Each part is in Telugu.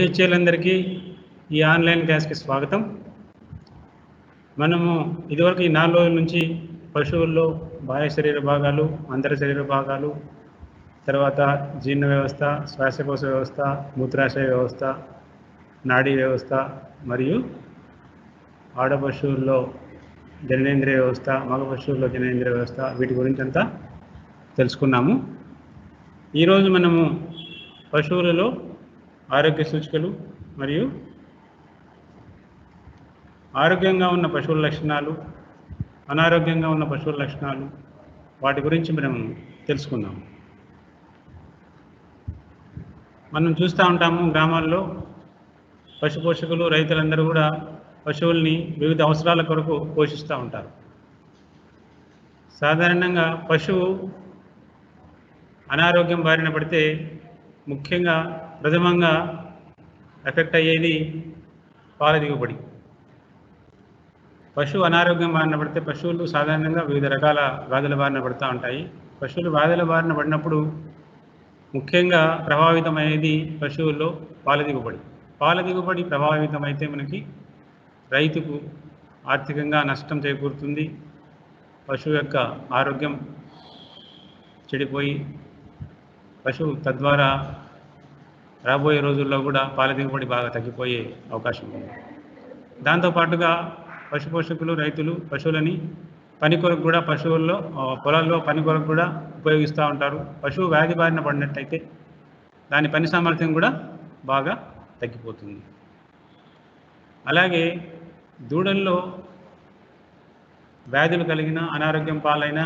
హెచ్ఏలందరికీ ఈ ఆన్లైన్ క్లాస్కి స్వాగతం. మనము ఇదివరకు ఈ 4 రోజుల నుంచి పశువుల్లో బాహ్య శరీర భాగాలు, అంతర శరీర భాగాలు, తర్వాత జీర్ణ వ్యవస్థ, శ్వాసకోశ వ్యవస్థ, మూత్రాశయ వ్యవస్థ, నాడీ వ్యవస్థ మరియు ఆడ పశువుల్లో జననేంద్రియ వ్యవస్థ, మగ పశువుల్లో జననేంద్రియ వ్యవస్థ, వీటి గురించి అంతా తెలుసుకున్నాము. ఈరోజు మనము పశువులలో ఆరోగ్య సూచికలు మరియు ఆరోగ్యంగా ఉన్న పశువుల లక్షణాలు, అనారోగ్యంగా ఉన్న పశువుల లక్షణాలు, వాటి గురించి మనం తెలుసుకుందాం. మనం చూస్తూ ఉంటాము గ్రామాల్లో పశు పోషకులు, రైతులందరూ కూడా పశువుల్ని వివిధ అవసరాల కొరకు పోషిస్తూ ఉంటారు. సాధారణంగా పశువు అనారోగ్యం బారిన పడితే ముఖ్యంగా ప్రథమంగా ఎఫెక్ట్ అయ్యేది పాల దిగుబడి. పశువు అనారోగ్యం బారిన పడితే పశువులు సాధారణంగా వివిధ రకాల వ్యాధుల బారిన పడుతూ ఉంటాయి. పశువులు వ్యాధుల బారిన పడినప్పుడు ముఖ్యంగా ప్రభావితమయ్యేది పశువుల్లో పాల దిగుబడి. పాల దిగుబడి ప్రభావితమైతే మనకి రైతుకు ఆర్థికంగా నష్టం చేకూరుతుంది. పశువు యొక్క ఆరోగ్యం చెడిపోయి పశువు తద్వారా రాబోయే రోజుల్లో కూడా పాల దిగుబడి బాగా తగ్గిపోయే అవకాశం ఉంది. దాంతోపాటుగా పశు పోషకులు, రైతులు పశువులని పని కొరకు కూడా పశువుల్లో పొలాల్లో పని కొరకు కూడా ఉపయోగిస్తూ ఉంటారు. పశువు వ్యాధి బారిన పడినట్టయితే దాని పని సామర్థ్యం కూడా బాగా తగ్గిపోతుంది. అలాగే దూడల్లో వ్యాధులు కలిగిన, అనారోగ్యం పాలైన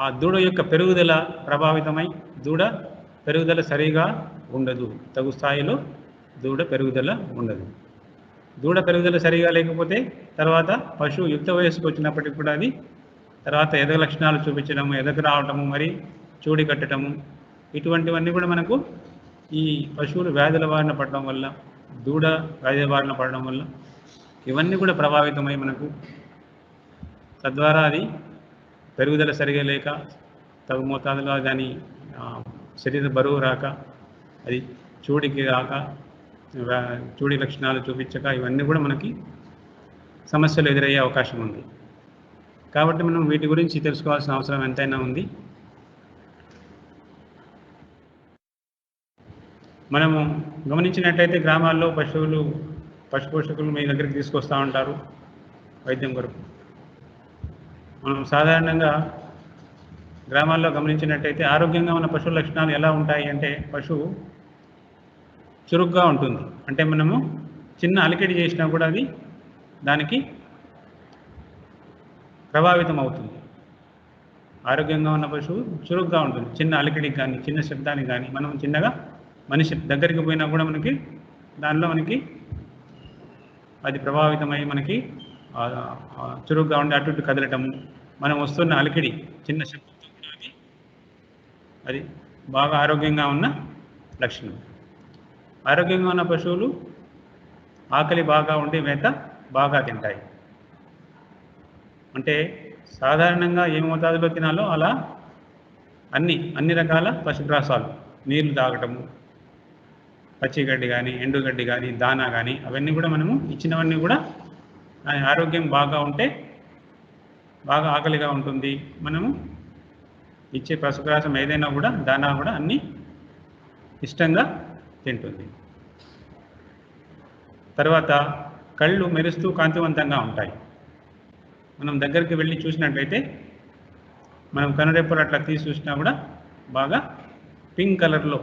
ఆ దూడ యొక్క పెరుగుదల ప్రభావితమై దూడ పెరుగుదల సరిగా ఉండదు. తగు స్థాయిలో దూడ పెరుగుదల ఉండదు. దూడ పెరుగుదల సరిగా లేకపోతే తర్వాత పశువు యుక్త వయస్సుకు వచ్చినప్పటికి కూడా అది తర్వాత ఎద లక్షణాలు చూపించడము, ఎదకు రావటము, మరి చూడి కట్టడము, ఇటువంటివన్నీ కూడా మనకు ఈ పశువులు వ్యాధుల బారిన పడడం వల్ల, దూడ వ్యాధుల బారిన పడడం వల్ల ఇవన్నీ కూడా ప్రభావితమై మనకు తద్వారా అది పెరుగుదల సరిగా లేక తగు మోతాదులో దాని శరీర బరువు రాక, అది చూడికి రాక, చూడి లక్షణాలు చూపించక ఇవన్నీ కూడా మనకి సమస్యలు ఎదురయ్యే అవకాశం ఉంది. కాబట్టి మనం వీటి గురించి తెలుసుకోవాల్సిన అవసరం ఎంతైనా ఉంది. మనము గమనించినట్లయితే గ్రామాల్లో పశు పోషకులు మీ దగ్గరికి తీసుకొస్తూ ఉంటారు వైద్యం కొరకు. మనం సాధారణంగా గ్రామాల్లో గమనించినట్టయితే ఆరోగ్యంగా ఉన్న పశువుల లక్షణాలు ఎలా ఉంటాయి అంటే పశువు చురుగ్గా ఉంటుంది. అంటే మనము చిన్న అలికిడి చేసినా కూడా అది దానికి ప్రభావితం అవుతుంది. ఆరోగ్యంగా ఉన్న పశువు చురుగ్గా ఉంటుంది. చిన్న అలికిడికి కానీ, చిన్న శబ్దానికి కానీ, మనం చిన్నగా మనిషి దగ్గరికి పోయినా కూడా దానిలో మనకి అది ప్రభావితమై మనకి చురుగ్గా ఉండి అటు ఇటు కదలటము, మనం వస్తున్న అలికిడి చిన్న శబ్దంతో కూడా అది బాగా ఆరోగ్యంగా ఉన్న లక్షణం. ఆరోగ్యంగా ఉన్న పశువులు ఆకలి బాగా ఉండి మేత బాగా తింటాయి. అంటే సాధారణంగా ఏ మోతాదులో తినాలో అలా అన్ని రకాల పశుగ్రాసాలు, నీళ్లు తాగటము, పచ్చిగడ్డి కానీ, ఎండుగడ్డి కానీ, దానా కానీ అవన్నీ కూడా మనము ఇచ్చినవన్నీ కూడా ఆరోగ్యం బాగా ఉంటే బాగా ఆకలిగా ఉంటుంది. మనము ఇచ్చే పశుగ్రాసం ఏదైనా కూడా దానా కూడా అన్నీ ఇష్టంగా తింటుంది. తర్వాత కళ్ళు మెరుస్తూ కాంతివంతంగా ఉంటాయి. మనం దగ్గరికి వెళ్ళి చూసినట్లయితే మనం కనురెప్పలు అట్లా తీసి చూసినా కూడా బాగా పింక్ కలర్లో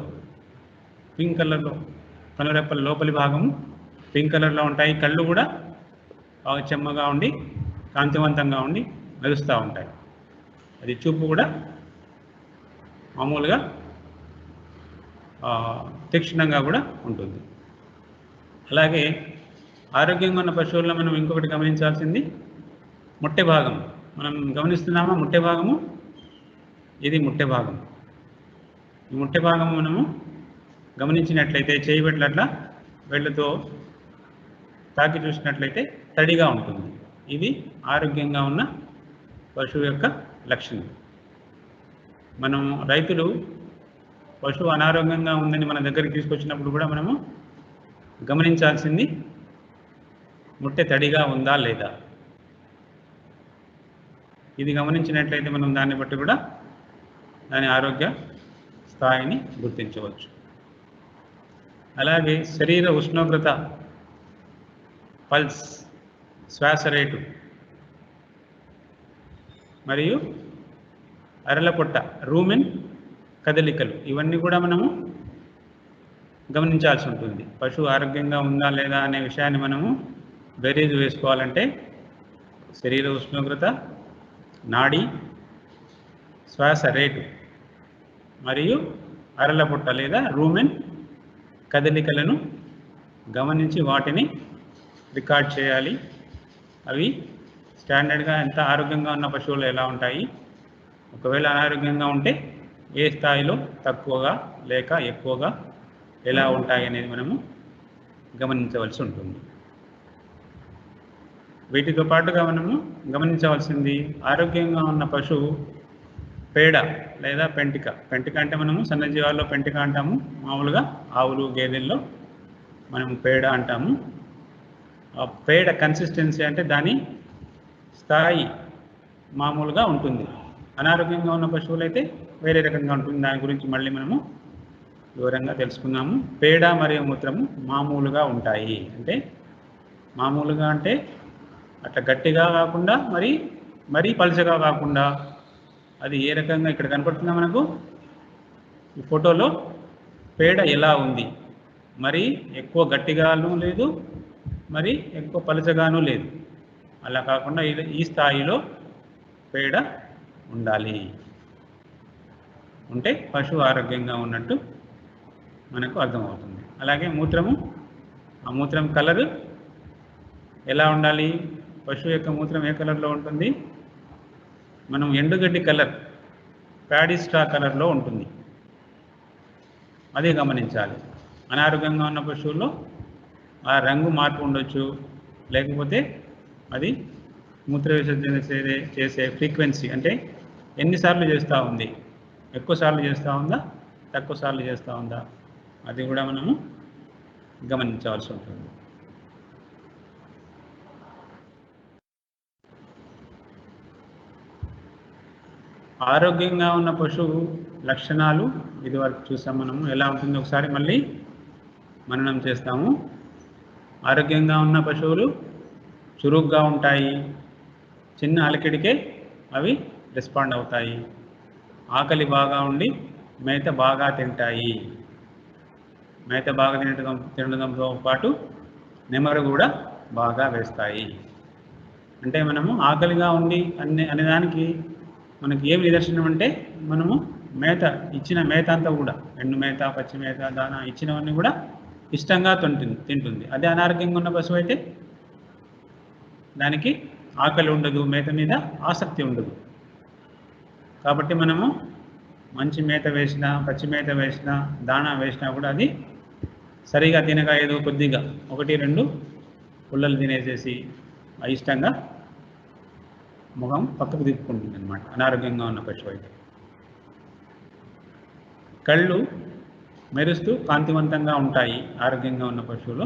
కనురెప్పల లోపలి భాగము పింక్ కలర్లో ఉంటాయి. కళ్ళు కూడా బాగా చెమ్మగా ఉండి కాంతివంతంగా ఉండి మెరుస్తూ ఉంటాయి. అది చూపు కూడా మామూలుగా తీక్షణంగా కూడా ఉంటుంది. అలాగే ఆరోగ్యంగా ఉన్న పశువుల్లో మనం ఇంకొకటి గమనించాల్సింది ముట్టె భాగం. మనం గమనిస్తున్నామా ముట్టె భాగము? ఇది ముట్టె భాగం. ఈ ముట్టె భాగము మనము గమనించినట్లయితే చేయబెట్లట్లా వేళ్ళతో తాకి చూసినట్లయితే తడిగా ఉంటుంది. ఇది ఆరోగ్యంగా ఉన్న పశువు యొక్క లక్షణం. మనం రైతులు పశువు అనారోగ్యంగా ఉందని మన దగ్గరికి తీసుకొచ్చినప్పుడు కూడా మనము గమనించాల్సింది ముట్టె తడిగా ఉందా లేదా. ఇది గమనించినట్లయితే మనం దాన్ని బట్టి కూడా దాని ఆరోగ్య స్థాయిని గుర్తించవచ్చు. అలాగే శరీర ఉష్ణోగ్రత, పల్స్, శ్వాస రేటు మరియు అరలపొట్ట, రూమెన్ కదలికలు, ఇవన్నీ కూడా మనము గమనించాల్సి ఉంటుంది. పశువు ఆరోగ్యంగా ఉందా లేదా అనే విషయాన్ని మనము బేరీజు వేసుకోవాలంటే శరీర ఉష్ణోగ్రత, నాడి, శ్వాస రేటు మరియు అరలపొట్ట లేదా రూమెన్ కదలికలను గమనించి వాటిని రికార్డ్ చేయాలి. అవి స్టాండర్డ్గా ఎంత ఆరోగ్యంగా ఉన్న పశువులు ఎలా ఉంటాయి, ఒకవేళ అనారోగ్యంగా ఉంటే ఏ స్థాయిలో తక్కువగా లేక ఎక్కువగా ఎలా ఉంటాయి అనేది మనము గమనించవలసి ఉంటుంది. వీటితో పాటుగా మనము గమనించవలసింది ఆరోగ్యంగా ఉన్న పశువు పేడ లేదా పెంటిక. పెంటిక అంటే మనము సన్నజీవాల్లో పెంటిక అంటాము, మామూలుగా ఆవులు గేదెల్లో మనము పేడ అంటాము. ఆ పేడ కన్సిస్టెన్సీ అంటే దాని స్థాయి మామూలుగా ఉంటుంది. అనారోగ్యంగా ఉన్న పశువులైతే వేరే రకంగా ఉంటుంది. దాని గురించి మళ్ళీ మనము వివరంగా తెలుసుకున్నాము. పేడ మరియు మూత్రము మామూలుగా ఉంటాయి. అంటే మామూలుగా అంటే అట్లా గట్టిగా కాకుండా మరీ పలుచగా కాకుండా, అది ఏ రకంగా ఇక్కడ కనపడుతుందా మనకు ఈ ఫోటోలో పేడ ఎలా ఉంది, మరి ఎక్కువ గట్టిగాను లేదు, మరి ఎక్కువ పలుచగాను లేదు. అలా కాకుండా ఈ స్థాయిలో పేడ ఉండాలి. ఉంటే పశువు ఆరోగ్యంగా ఉన్నట్టు మనకు అర్థమవుతుంది. అలాగే మూత్రము, ఆ మూత్రం కలరు ఎలా ఉండాలి, పశువు యొక్క మూత్రం ఏ కలర్లో ఉంటుంది, మనం ఎండుగడ్డి కలర్, ప్యాడీ స్ట్రా కలర్లో ఉంటుంది. అదే గమనించాలి. అనారోగ్యంగా ఉన్న పశువుల్లో ఆ రంగు మార్పు ఉండొచ్చు, లేకపోతే అది మూత్ర విసర్జన చేసే ఫ్రీక్వెన్సీ అంటే ఎన్నిసార్లు చేస్తూ ఉంది, ఎక్కువ సార్లు చేస్తూ ఉందా, తక్కువ సార్లు చేస్తూ ఉందా, అది కూడా మనము గమనించవలసి ఉంటుంది. ఆరోగ్యంగా ఉన్న పశువు లక్షణాలు ఇదివరకు చూసాం మనము. ఎలా ఉంటుందో ఒకసారి మళ్ళీ మననం చేస్తాము. ఆరోగ్యంగా ఉన్న పశువులు చురుగ్గా ఉంటాయి, చిన్న అలికిడికే అవి రెస్పాండ్ అవుతాయి, ఆకలి బాగా ఉండి మేత బాగా తింటాయి, మేత బాగా తినడంతో పాటు నెమరు కూడా బాగా వేస్తాయి. అంటే మనము ఆకలిగా ఉండి అనేదానికి మనకి ఏం నిదర్శనం అంటే, మనము మేత ఇచ్చిన మేత అంతా కూడా, ఎండు మేత, పచ్చి మేత, దానా ఇచ్చినవన్నీ కూడా ఇష్టంగా తింటుంది. అదే అనారోగ్యంగా ఉన్న పశువు అయితే దానికి ఆకలి ఉండదు, మేత మీద ఆసక్తి ఉండదు. కాబట్టి మనము మంచి మేత వేసినా, పచ్చి మేత వేసినా, దాణా వేసినా కూడా అది సరిగా తినగా ఏదో కొద్దిగా 1-2 పుల్లలు తినేసేసి అయిష్టంగా ముఖం పక్కకు తిప్పుకుంటుంది అన్నమాట అనారోగ్యంగా ఉన్న పశువు అయితే. కళ్ళు మెరుస్తూ కాంతివంతంగా ఉంటాయి ఆరోగ్యంగా ఉన్న పశువులు.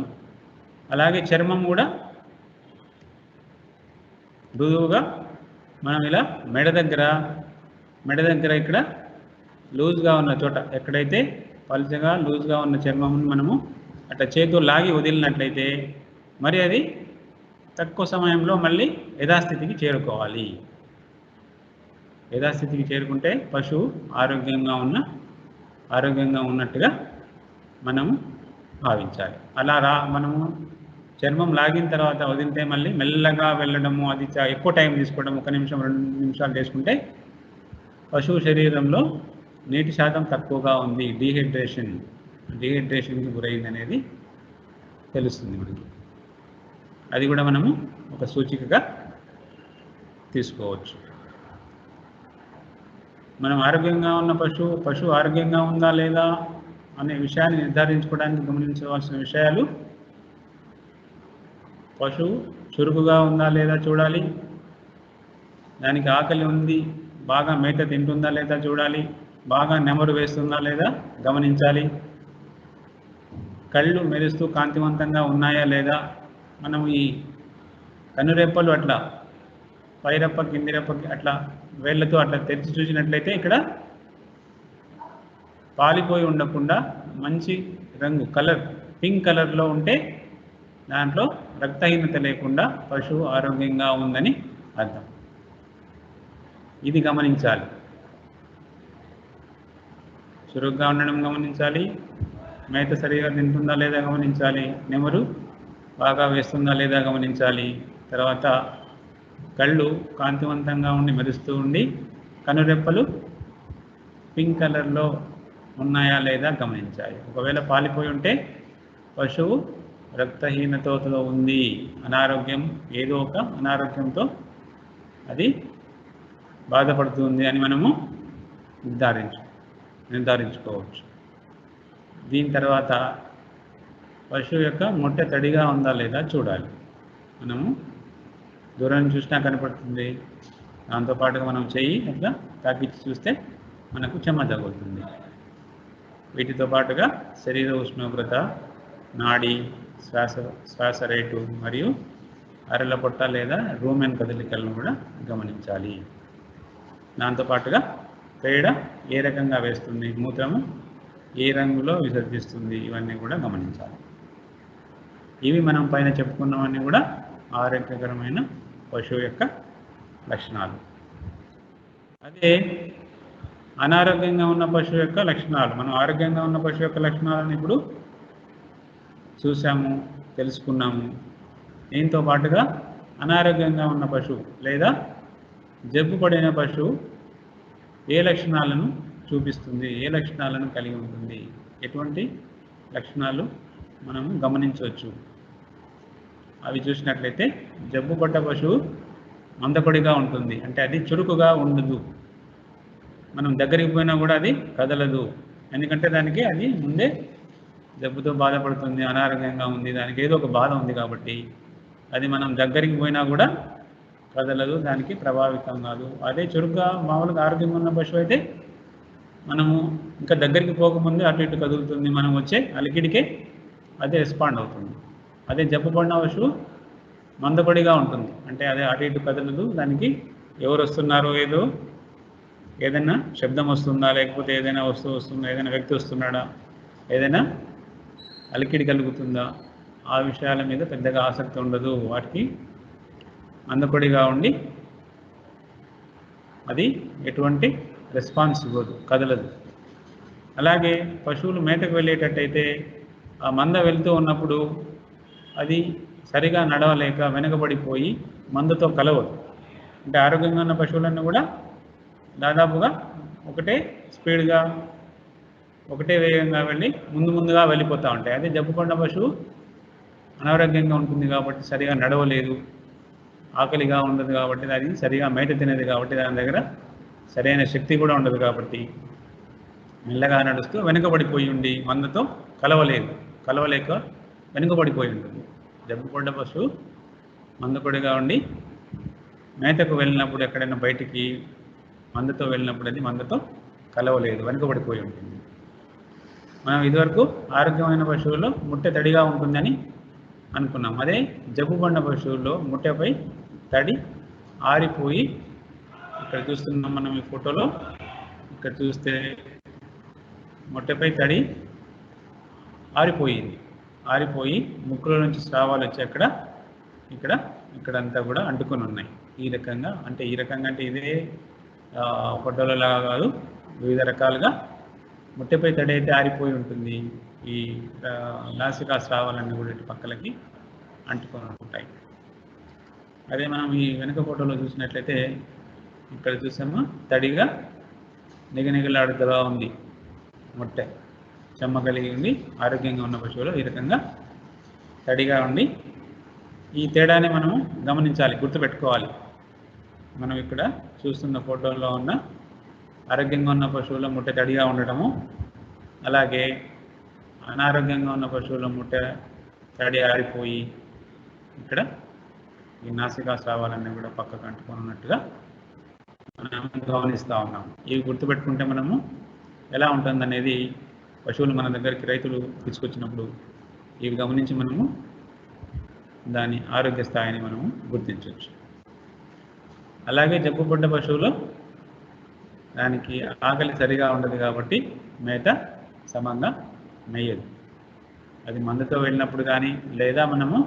అలాగే చర్మం కూడా మృదువుగా, మనం ఇలా మెడ దగ్గర ఇక్కడ లూజ్గా ఉన్న చోట, ఎక్కడైతే పలుచగా లూజ్గా ఉన్న చర్మమును మనము అట్లా చేతితో లాగి వదిలినట్లయితే మరి అది తక్కువ సమయంలో మళ్ళీ యథాస్థితికి చేరుకోవాలి. యథాస్థితికి చేరుకుంటే పశువు ఆరోగ్యంగా ఉన్నట్టుగా మనము భావించాలి. అలా మనము చర్మం లాగిన తర్వాత వదిలితే మళ్ళీ మెల్లగా వెళ్ళడము, అది ఎక్కువ టైం తీసుకోవడం, 1 నిమిషం 2 నిమిషాలు చేసుకుంటే పశువు శరీరంలో నీటి శాతం తక్కువగా ఉంది, డీహైడ్రేషన్కి గురైంది అనేది తెలుస్తుంది మనకి. అది కూడా మనము ఒక సూచికగా తీసుకోవచ్చు. మనం ఆరోగ్యంగా ఉన్న పశువు ఆరోగ్యంగా ఉందా లేదా అనే విషయాన్ని నిర్ధారించుకోవడానికి గమనించవలసిన విషయాలు: పశువు చురుకుగా ఉందా లేదా చూడాలి, దానికి ఆకలి ఉంది, బాగా మేత తింటుందా లేదా చూడాలి, బాగా నెమరు వేస్తుందా లేదా గమనించాలి. కళ్ళు మెరుస్తూ కాంతివంతంగా ఉన్నాయా లేదా. మనం ఈ కనురెప్పలు అట్లా పైరెప్ప కింది రెప్పకి అట్లా వేళ్ళతో అట్లా తెరిచి చూసినట్లయితే ఇక్కడ పాలిపోయి ఉండకుండా మంచి రంగు కలర్ పింక్ కలర్లో ఉంటే దాంట్లో రక్తహీనత లేకుండా పశువు ఆరోగ్యంగా ఉందని అర్థం. ఇది గమనించాలి. చురుగ్గా ఉండడం గమనించాలి. మేత సరిగా తింటుందా లేదా గమనించాలి. నెమరు బాగా వేస్తుందా లేదా గమనించాలి. తర్వాత కళ్ళు కాంతివంతంగా ఉండి మెరుస్తూ ఉండి కనురెప్పలు పింక్ కలర్లో ఉన్నాయా లేదా గమనించాలి. ఒకవేళ పాలిపోయి ఉంటే పశువు రక్తహీనతతో ఉంది, అనారోగ్యం ఏదో ఒక అనారోగ్యంతో అది బాధపడుతుంది అని మనము నిర్ధారించుకోవచ్చు. దీని తర్వాత పశువు యొక్క మొట్టె తడిగా ఉందా లేదా చూడాలి. మనము దూరం చూసినా కనపడుతుంది. దాంతోపాటుగా మనం చెయ్యి అట్లా తాకిచ్చి చూస్తే మనకు చెమ్మ తగులుతుంది. వీటితో పాటుగా శరీర ఉష్ణోగ్రత, నాడి, శ్వాస రేటు మరియు అరల పొట్ట లేదా రూమెన్ కదలికలను కూడా గమనించాలి. దాంతోపాటుగా పేడ ఏ రకంగా వేస్తుంది, మూత్రము ఏ రంగులో విసర్జిస్తుంది, ఇవన్నీ కూడా గమనించాలి. ఇవి మనం పైన చెప్పుకున్నవన్నీ కూడా ఆరోగ్యకరమైన పశువు యొక్క లక్షణాలు. అదే అనారోగ్యంగా ఉన్న పశువు యొక్క లక్షణాలు. మనం ఆరోగ్యంగా ఉన్న పశువు యొక్క లక్షణాలను ఇప్పుడు చూసాము, తెలుసుకున్నాము. దీంతో పాటుగా అనారోగ్యంగా ఉన్న పశువు లేదా జబ్బు పడిన పశువు ఏ లక్షణాలను చూపిస్తుంది, ఏ లక్షణాలను కలిగి ఉంటుంది, ఎటువంటి లక్షణాలు మనము గమనించవచ్చు. అవి చూసినట్లయితే జబ్బు పడ్డ పశువు మందకొడిగా ఉంటుంది, అంటే అది చురుకుగా ఉండదు. మనం దగ్గరికి పోయినా కూడా అది కదలదు. ఎందుకంటే దానికి అది ముందే జబ్బుతో బాధపడుతుంది, అనారోగ్యంగా ఉంది, దానికి ఏదో ఒక బాధ ఉంది కాబట్టి అది మనం దగ్గరికి పోయినా కూడా కదలదు, దానికి ప్రభావితం కాదు. అదే చురుగ్గా మామూలుగా ఆరోగ్యంగా ఉన్న పశువు అయితే మనము ఇంకా దగ్గరికి పోకముందే అటు ఇటు కదులుతుంది, మనం వచ్చే అలికిడికే అదే రెస్పాండ్ అవుతుంది. అదే జబ్బు పడిన పశువు మందకొడిగా ఉంటుంది, అంటే అదే అటు ఇటు కదలదు. దానికి ఎవరు వస్తున్నారో ఏదైనా శబ్దం వస్తుందా, లేకపోతే ఏదైనా వస్తువు వస్తుందా, ఏదైనా వ్యక్తి వస్తున్నాడా, ఏదైనా అలికిడి కలుగుతుందా, ఆ విషయాల మీద పెద్దగా ఆసక్తి ఉండదు. వాటికి మందకొడిగా ఉండి అది ఎటువంటి రెస్పాన్స్ ఇవ్వదు, కదలదు. అలాగే పశువులు మేతకు వెళ్ళేటట్టయితే ఆ మంద వెళ్తూ ఉన్నప్పుడు అది సరిగా నడవలేక వెనకబడిపోయి మందతో కలవదు. అంటే ఆరోగ్యంగా ఉన్న పశువులన్నీ కూడా దాదాపుగా ఒకటే స్పీడ్గా ఒకటే వేగంగా వెళ్ళి ముందుగా వెళ్ళిపోతూ ఉంటాయి. అదే జబ్బుపడిన పశువు అనారోగ్యంగా ఉంటుంది కాబట్టి సరిగా నడవలేదు, ఆకలిగా ఉండదు కాబట్టి, అది సరిగా మేత తినేది కాబట్టి దాని దగ్గర సరైన శక్తి కూడా ఉండదు కాబట్టి మెల్లగా నడుస్తూ వెనుకబడిపోయి ఉండి మందతో కలవలేక వెనుకబడిపోయి ఉంటుంది. జబ్బుపడ్డ పశువు మందకొడిగా ఉండి మేతకు వెళ్ళినప్పుడు ఎక్కడైనా బయటికి మందతో వెళ్ళినప్పుడు అది మందతో కలవలేదు, వెనుకబడిపోయి ఉంటుంది. మనం ఇదివరకు ఆరోగ్యమైన పశువుల్లో ముట్టె తడిగా ఉంటుందని అనుకున్నాం. అదే జబ్బుపడిన పశువుల్లో ముట్టెపై తడి ఆరిపోయి, ఇక్కడ చూస్తున్నాం మనం ఈ ఫోటోలో, ఇక్కడ చూస్తే ముట్టెపై తడి ఆరిపోయి ముక్కులో నుంచి స్రావాలు వచ్చి ఇక్కడంతా కూడా అంటుకొని ఉన్నాయి. ఈ రకంగా అంటే ఇదే ఫోటోలో లాగా కాదు, వివిధ రకాలుగా ముట్టెపై తడి అయితే ఆరిపోయి ఉంటుంది. ఈ నాసికా స్రావాలన్నీ కూడా ఇటు పక్కలకి అంటుకొని ఉంటాయి. అదే మనం ఈ వెనుక ఫోటోలో చూసినట్లయితే ఇక్కడ చూసామా, తడిగా నిగనిగలాడుతూ ఉంది ముట్టె, చెమ్మ కలిగి ఉండి ఆరోగ్యంగా ఉన్న పశువులు ఈ రకంగా తడిగా ఉండి. ఈ తేడాని మనము గమనించాలి, గుర్తుపెట్టుకోవాలి. మనం ఇక్కడ చూస్తున్న ఫోటోలో ఉన్న ఆరోగ్యంగా ఉన్న పశువుల ముట్టె తడిగా ఉండటము, అలాగే అనారోగ్యంగా ఉన్న పశువుల ముట్టె తడి ఆరిపోయి ఇక్కడ ఈ నాసికా స్రావాలన్నీ కూడా పక్కకు అంటుకొని ఉన్నట్టుగా మనం గమనిస్తూ ఉన్నాం. ఇవి గుర్తుపెట్టుకుంటే మనము ఎలా ఉంటుందనేది పశువులు మన దగ్గరికి రైతులు తీసుకొచ్చినప్పుడు ఇవి గమనించి మనము దాని ఆరోగ్య స్థాయిని మనము గుర్తించవచ్చు. అలాగే జబ్బుపడ్డ పశువులో దానికి ఆకలి సరిగా ఉండదు కాబట్టి మేత సమంగా మేయదు. అది మందుతో వెళ్ళినప్పుడు కానీ లేదా మనము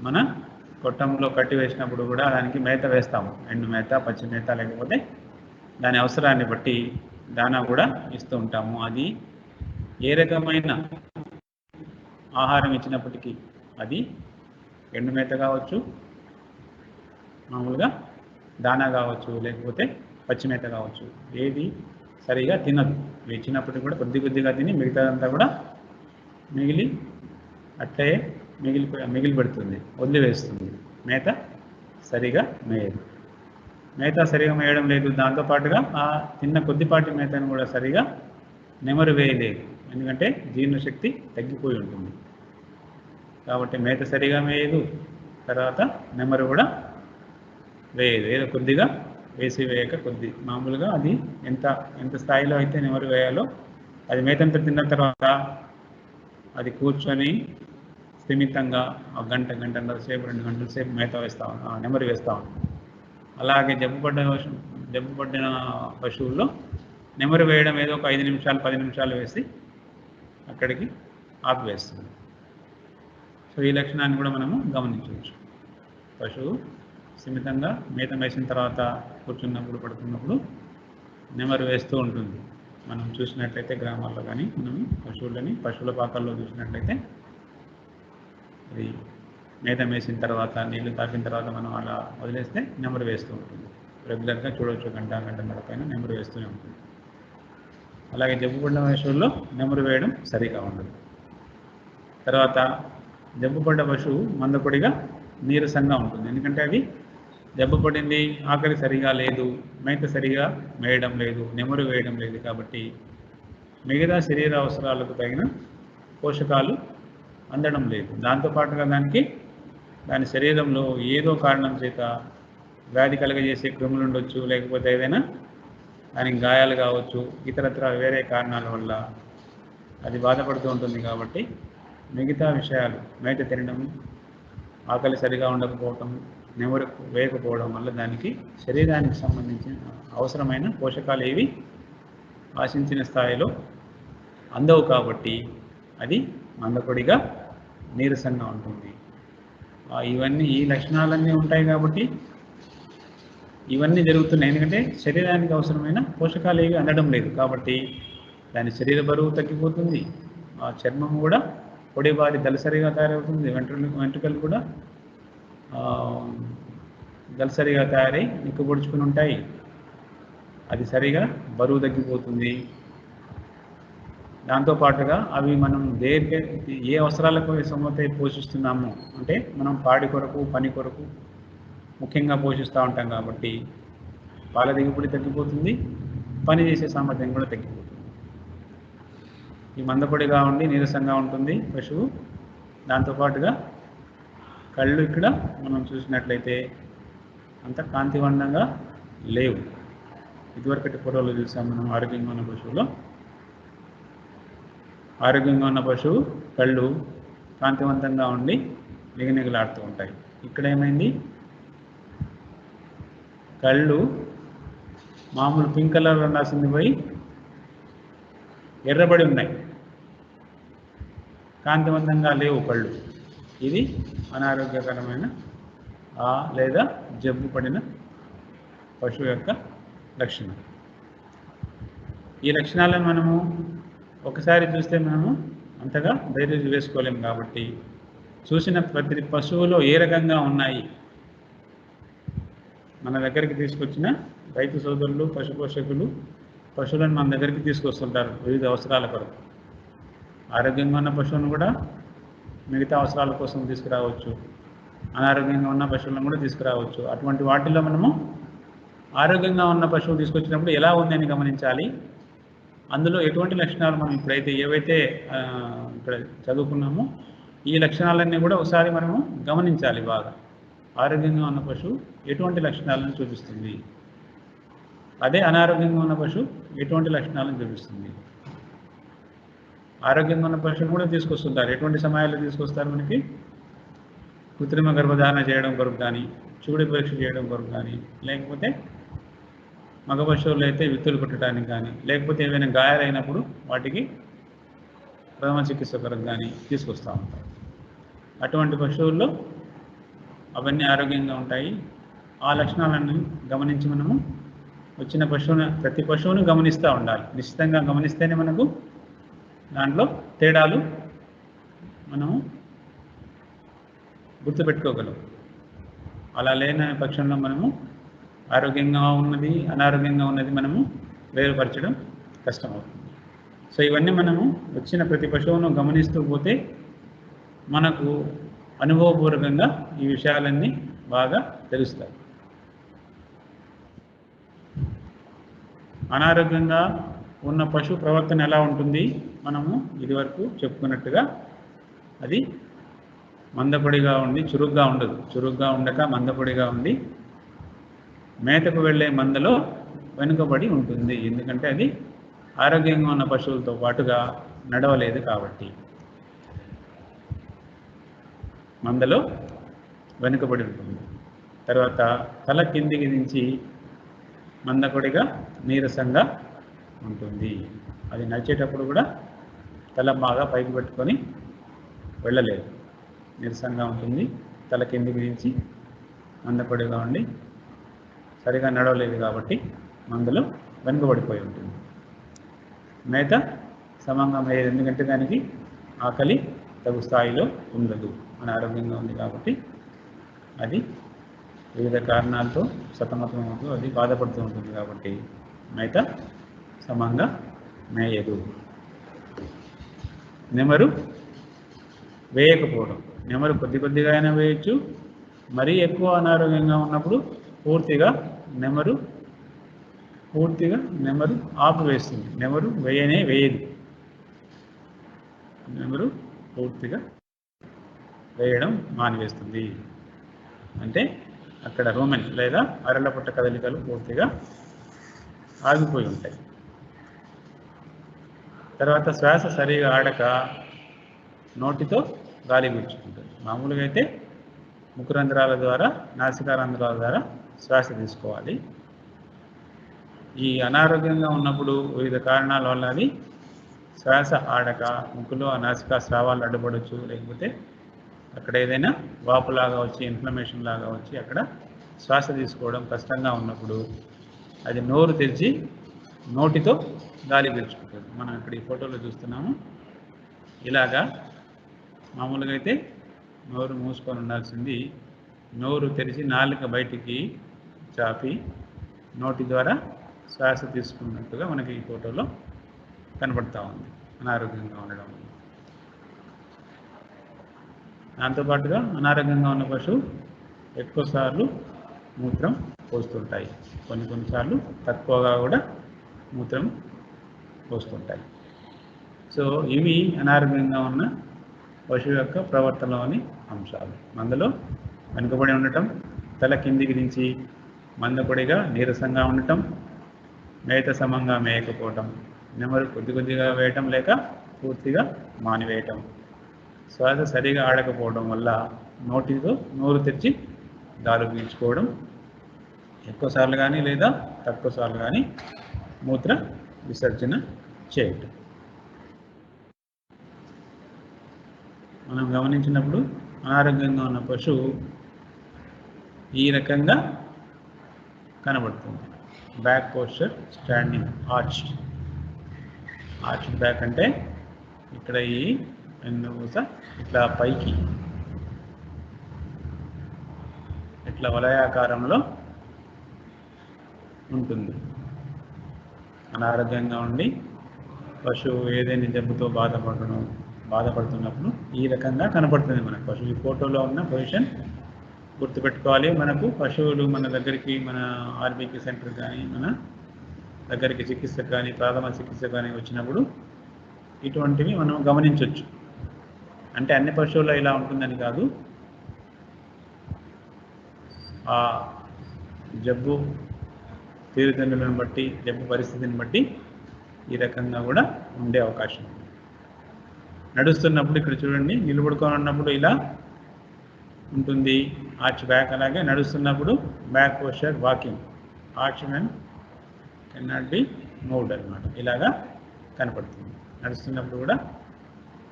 మన కొట్టంలో కట్టి వేసినప్పుడు కూడా దానికి మేత వేస్తాము. ఎండు మేత, పచ్చి మేత, లేకపోతే దాని అవసరాన్ని బట్టి దానా కూడా ఇస్తూ ఉంటాము. అది ఏ రకమైన ఆహారం ఇచ్చినప్పటికీ, అది ఎండు మేత కావచ్చు, మామూలుగా దానా కావచ్చు, లేకపోతే పచ్చి మేత కావచ్చు, ఏది సరిగా తినదు. ఇచ్చినప్పటికీ కూడా కొద్దిగా తిని మిగతాదంతా కూడా మిగిలి అట్లే మిగిలి పెడుతుంది, వదిలివేస్తుంది. మేత సరిగా మేయదు. మేత సరిగా మేయడం లేదు, దాంతోపాటుగా ఆ తిన్న కొద్దిపాటి మేతను కూడా సరిగా నెమరు వేయలేదు. ఎందుకంటే జీర్ణశక్తి తగ్గిపోయి ఉంటుంది కాబట్టి మేత సరిగా మేయదు, తర్వాత నెమరు కూడా వేయదు. ఏదో కొద్దిగా వేసి వేయక మామూలుగా అది ఎంత స్థాయిలో అయితే నెమరు వేయాలో, అది మేతంతా తిన్న తర్వాత అది కూర్చొని స్థిమితంగా గంటన్నర సేపు, 2 గంటల సేపు మేత నెమరు వేస్తూ ఉంటాం. అలాగే జబ్బుపడిన పశువుల్లో నెమరు వేయడం ఏదో ఒక 5 నిమిషాలు 10 నిమిషాలు వేసి అక్కడికి ఆపివేస్తుంది. సో ఈ లక్షణాన్ని కూడా మనము గమనించవచ్చు. పశువు స్థిమితంగా మేత వేసిన తర్వాత కూర్చున్నప్పుడు, పడుతున్నప్పుడు నెమరు వేస్తూ ఉంటుంది. మనం చూసినట్లయితే గ్రామాల్లో కానీ మనం పశువుల పాకల్లో చూసినట్లయితే అది మేత వేసిన తర్వాత, నీళ్లు తాకిన తర్వాత మనం అలా వదిలేస్తే నెమరు వేస్తూ ఉంటుంది. రెగ్యులర్గా చూడవచ్చు, గంటన్నర పైన నెమరు వేస్తూనే ఉంటుంది. అలాగే జబ్బుపడిన పశువుల్లో నెమరు వేయడం సరిగా ఉండదు. తర్వాత జబ్బుపడ్డ పశువు మందకొడిగా నీరసంగా ఉంటుంది. ఎందుకంటే అది జబ్బుపడింది, ఆకలి సరిగా లేదు, మేత సరిగా మేయడం లేదు, నెమరు వేయడం లేదు కాబట్టి మిగతా శరీర అవసరాలకు తగిన పోషకాలు అందడం లేదు. దాంతోపాటుగా దాని శరీరంలో ఏదో కారణం చేత వ్యాధి కలుగజేసే క్రిములు ఉండొచ్చు, లేకపోతే ఏదైనా దానికి గాయాలు కావచ్చు, ఇతరత్ర వేరే కారణాల వల్ల అది బాధపడుతూ ఉంటుంది. కాబట్టి మిగతా విషయాలు, మేత తినడం, ఆకలి సరిగా ఉండకపోవటం, నెమరు వేయకపోవడం వల్ల దానికి శరీరానికి సంబంధించిన అవసరమైన పోషకాలు ఏవి ఆశించిన స్థాయిలో అందవు కాబట్టి అది మందకొడిగా నీరసంగా ఉంటుంది. ఈ లక్షణాలన్నీ ఉంటాయి కాబట్టి ఇవన్నీ జరుగుతున్నాయి. ఎందుకంటే శరీరానికి అవసరమైన పోషకాలు ఏవి అందడం లేదు కాబట్టి దాని శరీర బరువు తగ్గిపోతుంది. ఆ చర్మం కూడా పొడిబారి దళసరిగా తయారవుతుంది. వెంట్రుకలు కూడా దళసరిగా తయారై నిక్కబొడుచుకుని ఉంటాయి. అది సరిగా బరువు తగ్గిపోతుంది. దాంతోపాటుగా అవి మనం ఏ అవసరాలకు సమతే పోషిస్తున్నాము అంటే మనం పాడి కొరకు, పని కొరకు ముఖ్యంగా పోషిస్తూ ఉంటాం కాబట్టి పాల దిగుబడి తగ్గిపోతుంది, పని చేసే సామర్థ్యం కూడా తగ్గిపోతుంది. ఈ మందపొడిగా ఉండి నీరసంగా ఉంటుంది పశువు. దాంతోపాటుగా కళ్ళు ఇక్కడ మనం చూసినట్లయితే అంత కాంతివంతంగా లేవు. ఇదివరకటి పూర్వలో చూసాం మనం ఆరోగ్యంగా ఉన్న పశువులో. ఆరోగ్యంగా ఉన్న పశువు కళ్ళు కాంతివంతంగా ఉండి నిగనిగలాడుతూ ఉంటాయి. ఇక్కడ ఏమైంది, కళ్ళు మామూలు పింక్ కలర్ రాసింది పోయి ఎర్రబడి ఉన్నాయి, కాంతివంతంగా లేవు కళ్ళు. ఇది అనారోగ్యకరమైన లేదా జబ్బు పడిన పశువు యొక్క లక్షణం. ఈ లక్షణాలను మనము ఒకసారి చూస్తే మనము అంతగా ధైర్యం వేసుకోలేము కాబట్టి చూసిన ప్రతి పశువులో ఏ రకంగా ఉన్నాయి మన దగ్గరికి తీసుకొచ్చిన రైతు సోదరులు, పశు పోషకులు పశువులను మన దగ్గరికి తీసుకొస్తుంటారు వివిధ అవసరాల కొరకు. ఆరోగ్యంగా ఉన్న పశువును కూడా మిగతా అవసరాల కోసం తీసుకురావచ్చు, అనారోగ్యంగా ఉన్న పశువులను కూడా తీసుకురావచ్చు. అటువంటి వాటిల్లో మనము ఆరోగ్యంగా ఉన్న పశువు తీసుకొచ్చినప్పుడు ఎలా ఉందని గమనించాలి. అందులో ఎటువంటి లక్షణాలు మనం ఇప్పుడైతే ఏవైతే ఇక్కడ చదువుకున్నామో ఈ లక్షణాలన్నీ కూడా ఒకసారి మనము గమనించాలి బాగా. ఆరోగ్యంగా ఉన్న పశువు ఎటువంటి లక్షణాలను చూపిస్తుంది, అదే అనారోగ్యంగా ఉన్న పశువు ఎటువంటి లక్షణాలను చూపిస్తుంది? ఆరోగ్యంగా ఉన్న పశువులు కూడా తీసుకొస్తుంటారు. ఎటువంటి సమయాల్లో తీసుకొస్తారు మనకి? కృత్రిమ గర్భధారణ చేయడం కొరకు కానీ, చూడి పరీక్ష చేయడం కొరకు కానీ, లేకపోతే మగ పశువులు అయితే విత్తులు పుట్టడానికి కానీ, లేకపోతే ఏవైనా గాయాలైనప్పుడు వాటికి ప్రథమ చికిత్స కొరకు కానీ తీసుకొస్తూ ఉంటారు. అటువంటి పశువుల్లో అవన్నీ ఆరోగ్యంగా ఉంటాయి. ఆ లక్షణాలను గమనించి మనము వచ్చిన ప్రతి పశువును గమనిస్తూ ఉండాలి. నిశ్చితంగా గమనిస్తేనే మనకు దాంట్లో తేడాలు మనము గుర్తుపెట్టుకోగలం. అలా లేని పక్షంలో మనము ఆరోగ్యంగా ఉన్నది, అనారోగ్యంగా ఉన్నది మనము వేరుపరచడం కష్టమవుతుంది. సో ఇవన్నీ మనము వచ్చిన ప్రతి పశువును గమనిస్తూ పోతే మనకు అనుభవపూర్వకంగా ఈ విషయాలన్నీ బాగా తెలుస్తాయి. అనారోగ్యంగా ఉన్న పశువు ప్రవర్తన ఎలా ఉంటుంది? మనము ఇదివరకు చెప్పుకున్నట్టుగా అది మందపొడిగా ఉండి చురుగ్గా ఉండదు. చురుగ్గా ఉండక మందపొడిగా ఉండి మేతకు వెళ్ళే మందలో వెనుకబడి ఉంటుంది. ఎందుకంటే అది ఆరోగ్యంగా ఉన్న పశువులతో పాటుగా నడవలేదు కాబట్టి మందలో వెనుకబడి ఉంటుంది. తర్వాత తల కిందికి దించి మందకొడిగా నీరసంగా ఉంటుంది. అది నడిచేటప్పుడు కూడా తల బాగా పైకి పెట్టుకొని వెళ్ళలేదు, నీరసంగా ఉంటుంది. తల కిందికి దించి మందకొడిగా ఉండి సరిగా నడవలేదు కాబట్టి మందలో వెనుకబడిపోయి ఉంటుంది. మేత సమంగా మేయదు, ఎందుకంటే దానికి ఆకలి తగు స్థాయిలో ఉండదు. అనారోగ్యంగా ఉంది కాబట్టి అది వివిధ కారణాలతో సతమతమవుతూ అది బాధపడుతూ ఉంటుంది కాబట్టి మేత సమంగా మేయదు. నెమరు వేయకపోవడం. నెమరు కొద్దిగా అయినా వేయచ్చు. మరీ ఎక్కువ అనారోగ్యంగా ఉన్నప్పుడు పూర్తిగా నెమరు ఆపివేస్తుంది. నెమరు వేయదు. నెమరు పూర్తిగా వేయడం మానివేస్తుంది. అంటే అక్కడ రూమెన్ లేదా అరలపట్ట కదలికలు పూర్తిగా ఆగిపోయి ఉంటాయి. తర్వాత శ్వాస సరిగా ఆడక నోటితో గాలి పీల్చుకుంటుంది. మామూలుగా అయితే ముఖరంధ్రాల ద్వారా, నాసికారంధ్రాల ద్వారా శ్వాస తీసుకోవాలి. ఈ అనారోగ్యంగా ఉన్నప్పుడు వివిధ కారణాల వల్ల అది శ్వాస ఆడక ముక్కులో నాసికా స్రావాలు అడ్డుపడవచ్చు, లేకపోతే అక్కడ ఏదైనా వాపులాగా వచ్చి ఇన్ఫ్లమేషన్ లాగా వచ్చి అక్కడ శ్వాస తీసుకోవడం కష్టంగా ఉన్నప్పుడు అది నోరు తెరిచి నోటితో గాలి పీల్చుకుంటుంది. మనం ఇక్కడ ఈ ఫోటోలో చూస్తున్నాము. ఇలాగా మామూలుగా అయితే నోరు మూసుకొని ఉండాల్సింది నోరు తెరిచి నాలుక బయటికి చాపి నోటి ద్వారా శ్వాస తీసుకున్నట్టుగా మనకి ఈ ఫోటోలో కనబడతా ఉంది అనారోగ్యంగా ఉండడం. దాంతోపాటుగా అనారోగ్యంగా ఉన్న పశువు ఎక్కువసార్లు మూత్రం పోస్తుంటాయి, కొన్నిసార్లు తక్కువగా కూడా మూత్రం పోస్తుంటాయి. సో ఇవి అనారోగ్యంగా ఉన్న పశువు యొక్క ప్రవర్తనలోని అంశాలు. మందలో వెనుకబడి ఉండటం, తల కిందికి దించి మందపొడిగా నీరసంగా ఉండటం, మేత సమంగా మేయకపోవటం, నెమరు కొద్దిగా వేయటం లేక పూర్తిగా మానివేయటం, శ్వాస సరిగా ఆడకపోవడం వల్ల నోటితో నోరు తెరిచి గాలి పీల్చుకోవడం, ఎక్కువసార్లు కానీ లేదా తక్కువసార్లు కానీ మూత్ర విసర్జన చేయటం. మనం గమనించినప్పుడు అనారోగ్యంగా ఉన్న పశువు ఈ రకంగా కనబడుతుంది. Back posture standing arched back అంటే ఇక్కడ ఈ వెన్నుపూస ఇట్లా పైకి ఇట్లా వలయాకారంలో ఉంటుంది. అనారోగ్యంగా ఉండి పశువు ఏదైనా జబ్బుతో బాధపడుతున్నప్పుడు ఈ రకంగా కనపడుతుంది మనకు పశువు. ఈ ఫోటోలో ఉన్న పొజిషన్ గుర్తుపెట్టుకోవాలి. మనకు పశువులు మన దగ్గరికి, మన ఆర్బీకి సెంటర్ కానీ మన దగ్గరికి చికిత్స కానీ ప్రాథమిక చికిత్స కానీ వచ్చినప్పుడు ఇటువంటివి మనం గమనించవచ్చు. అంటే అన్ని పశువుల్లో ఇలా ఉంటుందని కాదు, ఆ జబ్బు తీరుతెన్నులను బట్టి, జబ్బు పరిస్థితిని బట్టి ఈ రకంగా కూడా ఉండే అవకాశం ఉంది. నడుస్తున్నప్పుడు ఇక్కడ చూడండి, నిలబడుకొని ఉన్నప్పుడు ఇలా ఉంటుంది ఆర్చ్ బ్యాక్. అలాగే నడుస్తున్నప్పుడు back posture walking, arch man cannot be moved అనమాట. ఇలాగా కనపడుతుంది. నడుస్తున్నప్పుడు కూడా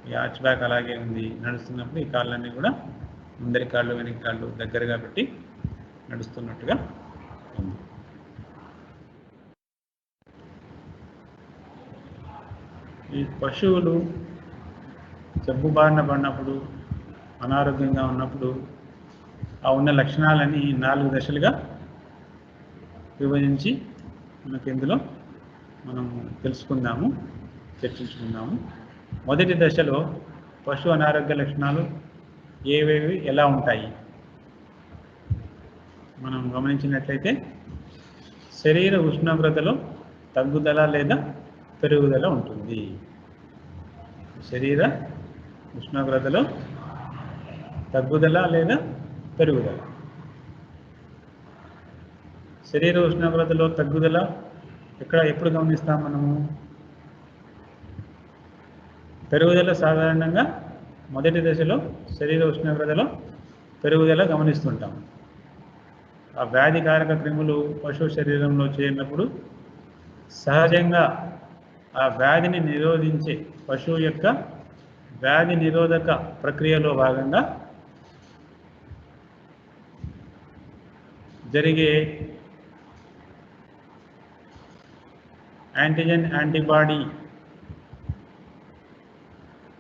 ఈ ఆర్చ్ బ్యాక్ అలాగే ఉంది. నడుస్తున్నప్పుడు ఈ కాళ్ళన్నీ కూడా ముందరి కాళ్ళు వెనక కాళ్ళు దగ్గరగా పెట్టి నడుస్తున్నట్టుగా ఉంది. ఈ పశువులు జబ్బు బారిన పడినప్పుడు, అనారోగ్యంగా ఉన్నప్పుడు ఆ ఉన్న లక్షణాలని 4 దశలుగా విభజించి మనకి ఇందులో మనం తెలుసుకుందాము, చర్చించుకుందాము. మొదటి దశలో పశు అనారోగ్య లక్షణాలు ఏవేవి ఎలా ఉంటాయి మనం గమనించినట్లయితే, శరీర ఉష్ణోగ్రతలో తగ్గుదల లేదా పెరుగుదల ఉంటుంది. శరీర ఉష్ణోగ్రతలో తగ్గుదల లేదా పెరుగుదల. శరీర ఉష్ణోగ్రతలో తగ్గుదల ఎప్పుడు గమనిస్తాం మనము? పెరుగుదల సాధారణంగా మొదటి దశలో శరీర ఉష్ణోగ్రతలో పెరుగుదల గమనిస్తుంటాం. ఆ వ్యాధికారక క్రిములు పశువు శరీరంలో చేరినప్పుడు సహజంగా ఆ వ్యాధిని నిరోధించే పశువు యొక్క వ్యాధి నిరోధక ప్రక్రియలో భాగంగా జరిగే యాంటీజెన్ యాంటీబాడీ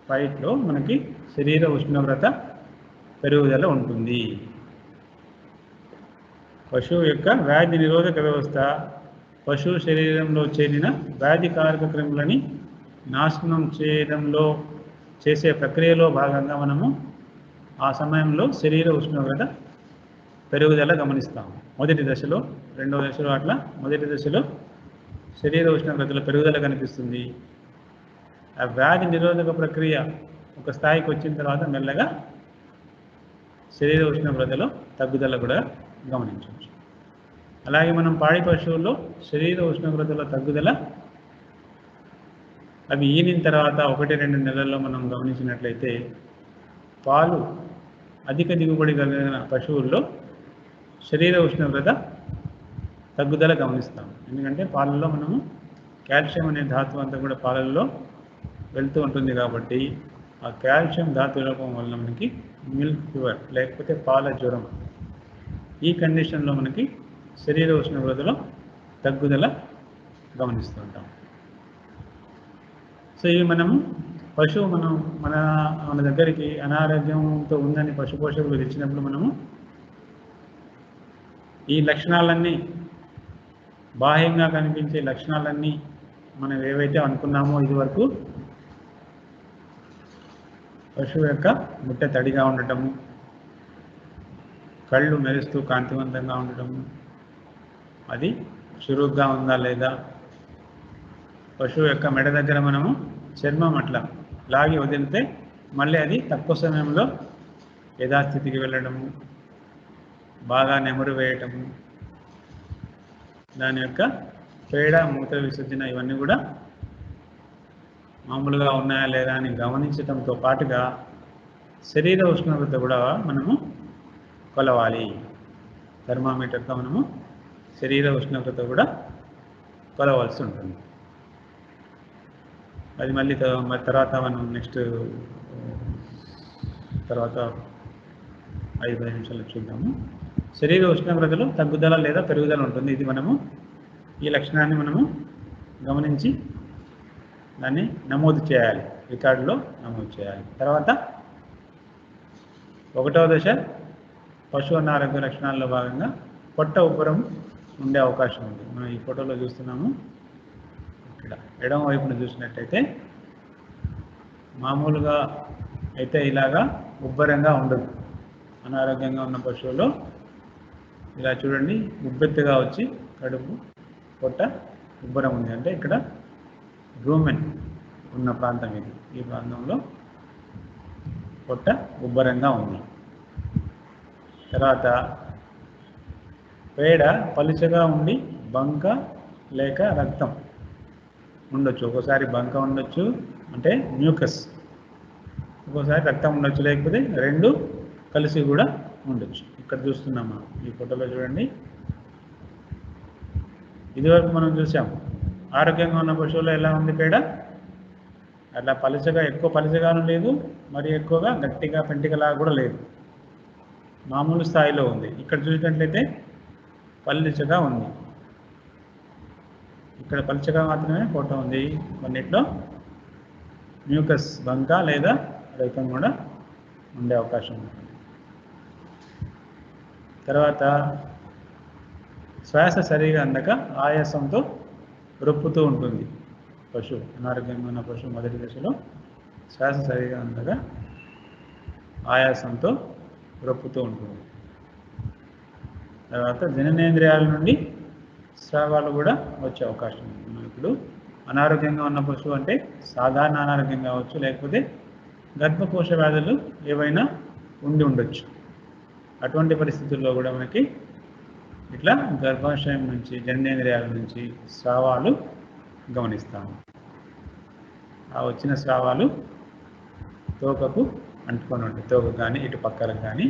ఫైట్లో మనకి శరీర ఉష్ణోగ్రత పెరుగుదల ఉంటుంది. పశువు యొక్క వ్యాధి నిరోధక వ్యవస్థ పశువు శరీరంలో చేరిన వ్యాధికారక క్రిములని నాశనం చేయడంలో చేసే ప్రక్రియలో భాగంగా మనము ఆ సమయంలో శరీర ఉష్ణోగ్రత పెరుగుదల గమనిస్తాము. మొదటి దశలో, రెండవ దశలో అట్లా మొదటి దశలో శరీర ఉష్ణోగ్రతలో పెరుగుదల కనిపిస్తుంది. ఆ వ్యాధి నిరోధక ప్రక్రియ ఒక స్థాయికి వచ్చిన తర్వాత మెల్లగా శరీర ఉష్ణోగ్రతలో తగ్గుదల కూడా గమనించవచ్చు. అలాగే మనం పాడి పశువుల్లో శరీర ఉష్ణోగ్రతలో తగ్గుదల అవి ఈనిన తర్వాత 1-2 నెలల్లో మనం గమనించినట్లయితే పాలు అధిక దిగుబడి కలిగిన పశువుల్లో శరీర ఉష్ణోగ్రత తగ్గుదల గమనిస్తాం. ఎందుకంటే పాలల్లో మనము కాల్షియం అనే ధాతువు అంతా కూడా పాలల్లో వెళ్తూ ఉంటుంది కాబట్టి ఆ కాల్షియం ధాతు లోపం వల్ల మనకి మిల్క్ ఫీవర్ లేకపోతే పాల జ్వరం, ఈ కండిషన్లో మనకి శరీర ఉష్ణోగ్రతలో తగ్గుదల గమనిస్తుంటాం. సో ఇవి మనము పశువు మన దగ్గరికి అనారోగ్యంతో ఉందని పశు పోషకులు తెచ్చినప్పుడు మనము ఈ లక్షణాలన్నీ, బాహ్యంగా కనిపించే లక్షణాలన్నీ మనం ఏవైతే అనుకున్నామో ఇదివరకు, పశువు యొక్క ముట్టె తడిగా ఉండటము, కళ్ళు మెరుస్తూ కాంతివంతంగా ఉండటము, అది చురుగ్గా ఉందా లేదా, పశువు యొక్క మెడ దగ్గర మనము చర్మం అట్లా లాగి వదిలితే మళ్ళీ అది తక్కువ సమయంలో యథాస్థితికి వెళ్ళడము, బాగా నెమరు వేయటము, దాని యొక్క పేడ మూత్ర విసర్జన ఇవన్నీ కూడా మామూలుగా ఉన్నాయా లేదా అని గమనించడంతో పాటుగా శరీర ఉష్ణోగ్రత కూడా మనము కొలవాలి. థర్మామీటర్తో మనము శరీర ఉష్ణోగ్రత కూడా కొలవాల్సి ఉంటుంది. అది మళ్ళీ తర్వాత మనం నెక్స్ట్ తర్వాత 5-10 నిమిషాలు చూద్దాము. శరీర ఉష్ణోగ్రతలో తగ్గుదల లేదా పెరుగుదల ఉంటుంది. ఇది మనము ఈ లక్షణాన్ని మనము గమనించి దాన్ని నమోదు చేయాలి, రికార్డులో నమోదు చేయాలి. తర్వాత 1వ దశ పశువు అనారోగ్య లక్షణాల్లో భాగంగా పొట్ట ఉబ్బరం ఉండే అవకాశం ఉంది. మనం ఈ ఫోటోలో చూస్తున్నాము. ఇక్కడ ఎడమ వైపున చూసినట్టయితే మామూలుగా అయితే ఇలాగా ఉబ్బరంగా ఉండదు. అనారోగ్యంగా ఉన్న పశువులో ఇలా చూడండి, ఉబ్బెత్తుగా వచ్చి కడుపు పొట్ట ఉబ్బరం ఉంది. అంటే ఇక్కడ రూమెన్ ఉన్న ప్రాంతం ఇది. ఈ ప్రాంతంలో పొట్ట ఉబ్బరంగా ఉంది. తర్వాత పేడ పలుచగా ఉండి బంక లేక రక్తం ఉండొచ్చు. ఒక్కోసారి బంక ఉండొచ్చు, అంటే మ్యూకస్. ఒక్కోసారి రక్తం ఉండొచ్చు, లేకపోతే రెండు కలిసి కూడా ఉండొచ్చు. ఇక్కడ చూస్తున్నామా ఈ ఫోటోలో చూడండి. ఇదివరకు మనం చూసాం ఆరోగ్యంగా ఉన్న పశువులో ఎలా ఉంది పేడ, అట్లా పలుచగా, ఎక్కువ పలుచగాను లేదు, మరి ఎక్కువగా గట్టిగా పెంటికలాగా కూడా లేదు, మామూలు స్థాయిలో ఉంది. ఇక్కడ చూసినట్లయితే పలుచగా ఉంది. ఇక్కడ పలుచగా మాత్రమే ఫోటో ఉంది. కొన్నిట్లో మ్యూకస్ బంక లేదా రక్తం కూడా ఉండే అవకాశం ఉంటుంది. తర్వాత శ్వాస సరిగా అందక ఆయాసంతో రొప్పుతూ ఉంటుంది పశువు. అనారోగ్యంగా ఉన్న పశువు మొదటి దశలో శ్వాస సరిగా అందక ఆయాసంతో రొప్పుతూ ఉంటుంది. తర్వాత జననేంద్రియాల నుండి స్రావాలు కూడా వచ్చే అవకాశం ఉంది. ఇప్పుడు అనారోగ్యంగా ఉన్న పశువు అంటే సాధారణ అనారోగ్యం కావచ్చు, లేకపోతే గర్భకోశ వ్యాధులు ఏవైనా ఉండి ఉండొచ్చు. అటువంటి పరిస్థితుల్లో కూడా మనకి ఇట్లా గర్భాశయం నుంచి, జననేంద్రియాల నుంచి స్రావాలు గమనిస్తాము. ఆ వచ్చిన స్రావాలు తోకకు అంటుకొని ఉంటాయి. తోక కానీ ఇటు పక్కలకు కానీ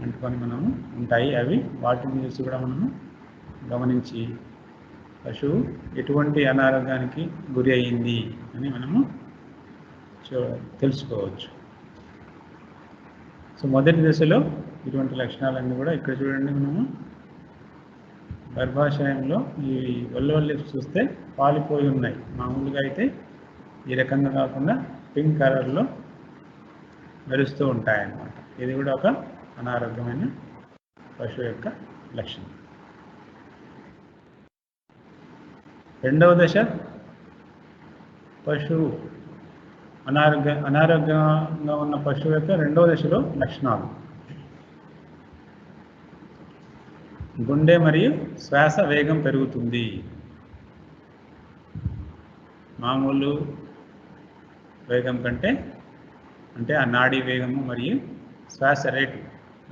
అంటుకొని మనము ఉంటాయి. అవి వాటిని చూసి కూడా మనము గమనించి పశువు ఎటువంటి అనారోగ్యానికి గురి అయ్యింది అని మనము తెలుసుకోవచ్చు. సో మొదటి దశలో ఇటువంటి లక్షణాలన్నీ కూడా ఇక్కడ చూడండి. మనము గర్భాశయంలో ఈ వల్లవల్లి చూస్తే పాలిపోయి ఉన్నాయి. మామూలుగా అయితే ఈ రకంగా కాకుండా పింక్ కలర్లో మెరుస్తూ ఉంటాయన్నమాట. ఇది కూడా ఒక అనారోగ్యమైన పశువు యొక్క లక్షణం. రెండవ దశ పశువు అనారోగ్యంగా ఉన్న పశువు యొక్క రెండవ దశలో లక్షణాలు. గుండె మరియు శ్వాస వేగం పెరుగుతుంది. మామూలు వేగం కంటే, అంటే ఆ నాడీ వేగము మరియు శ్వాస రేటు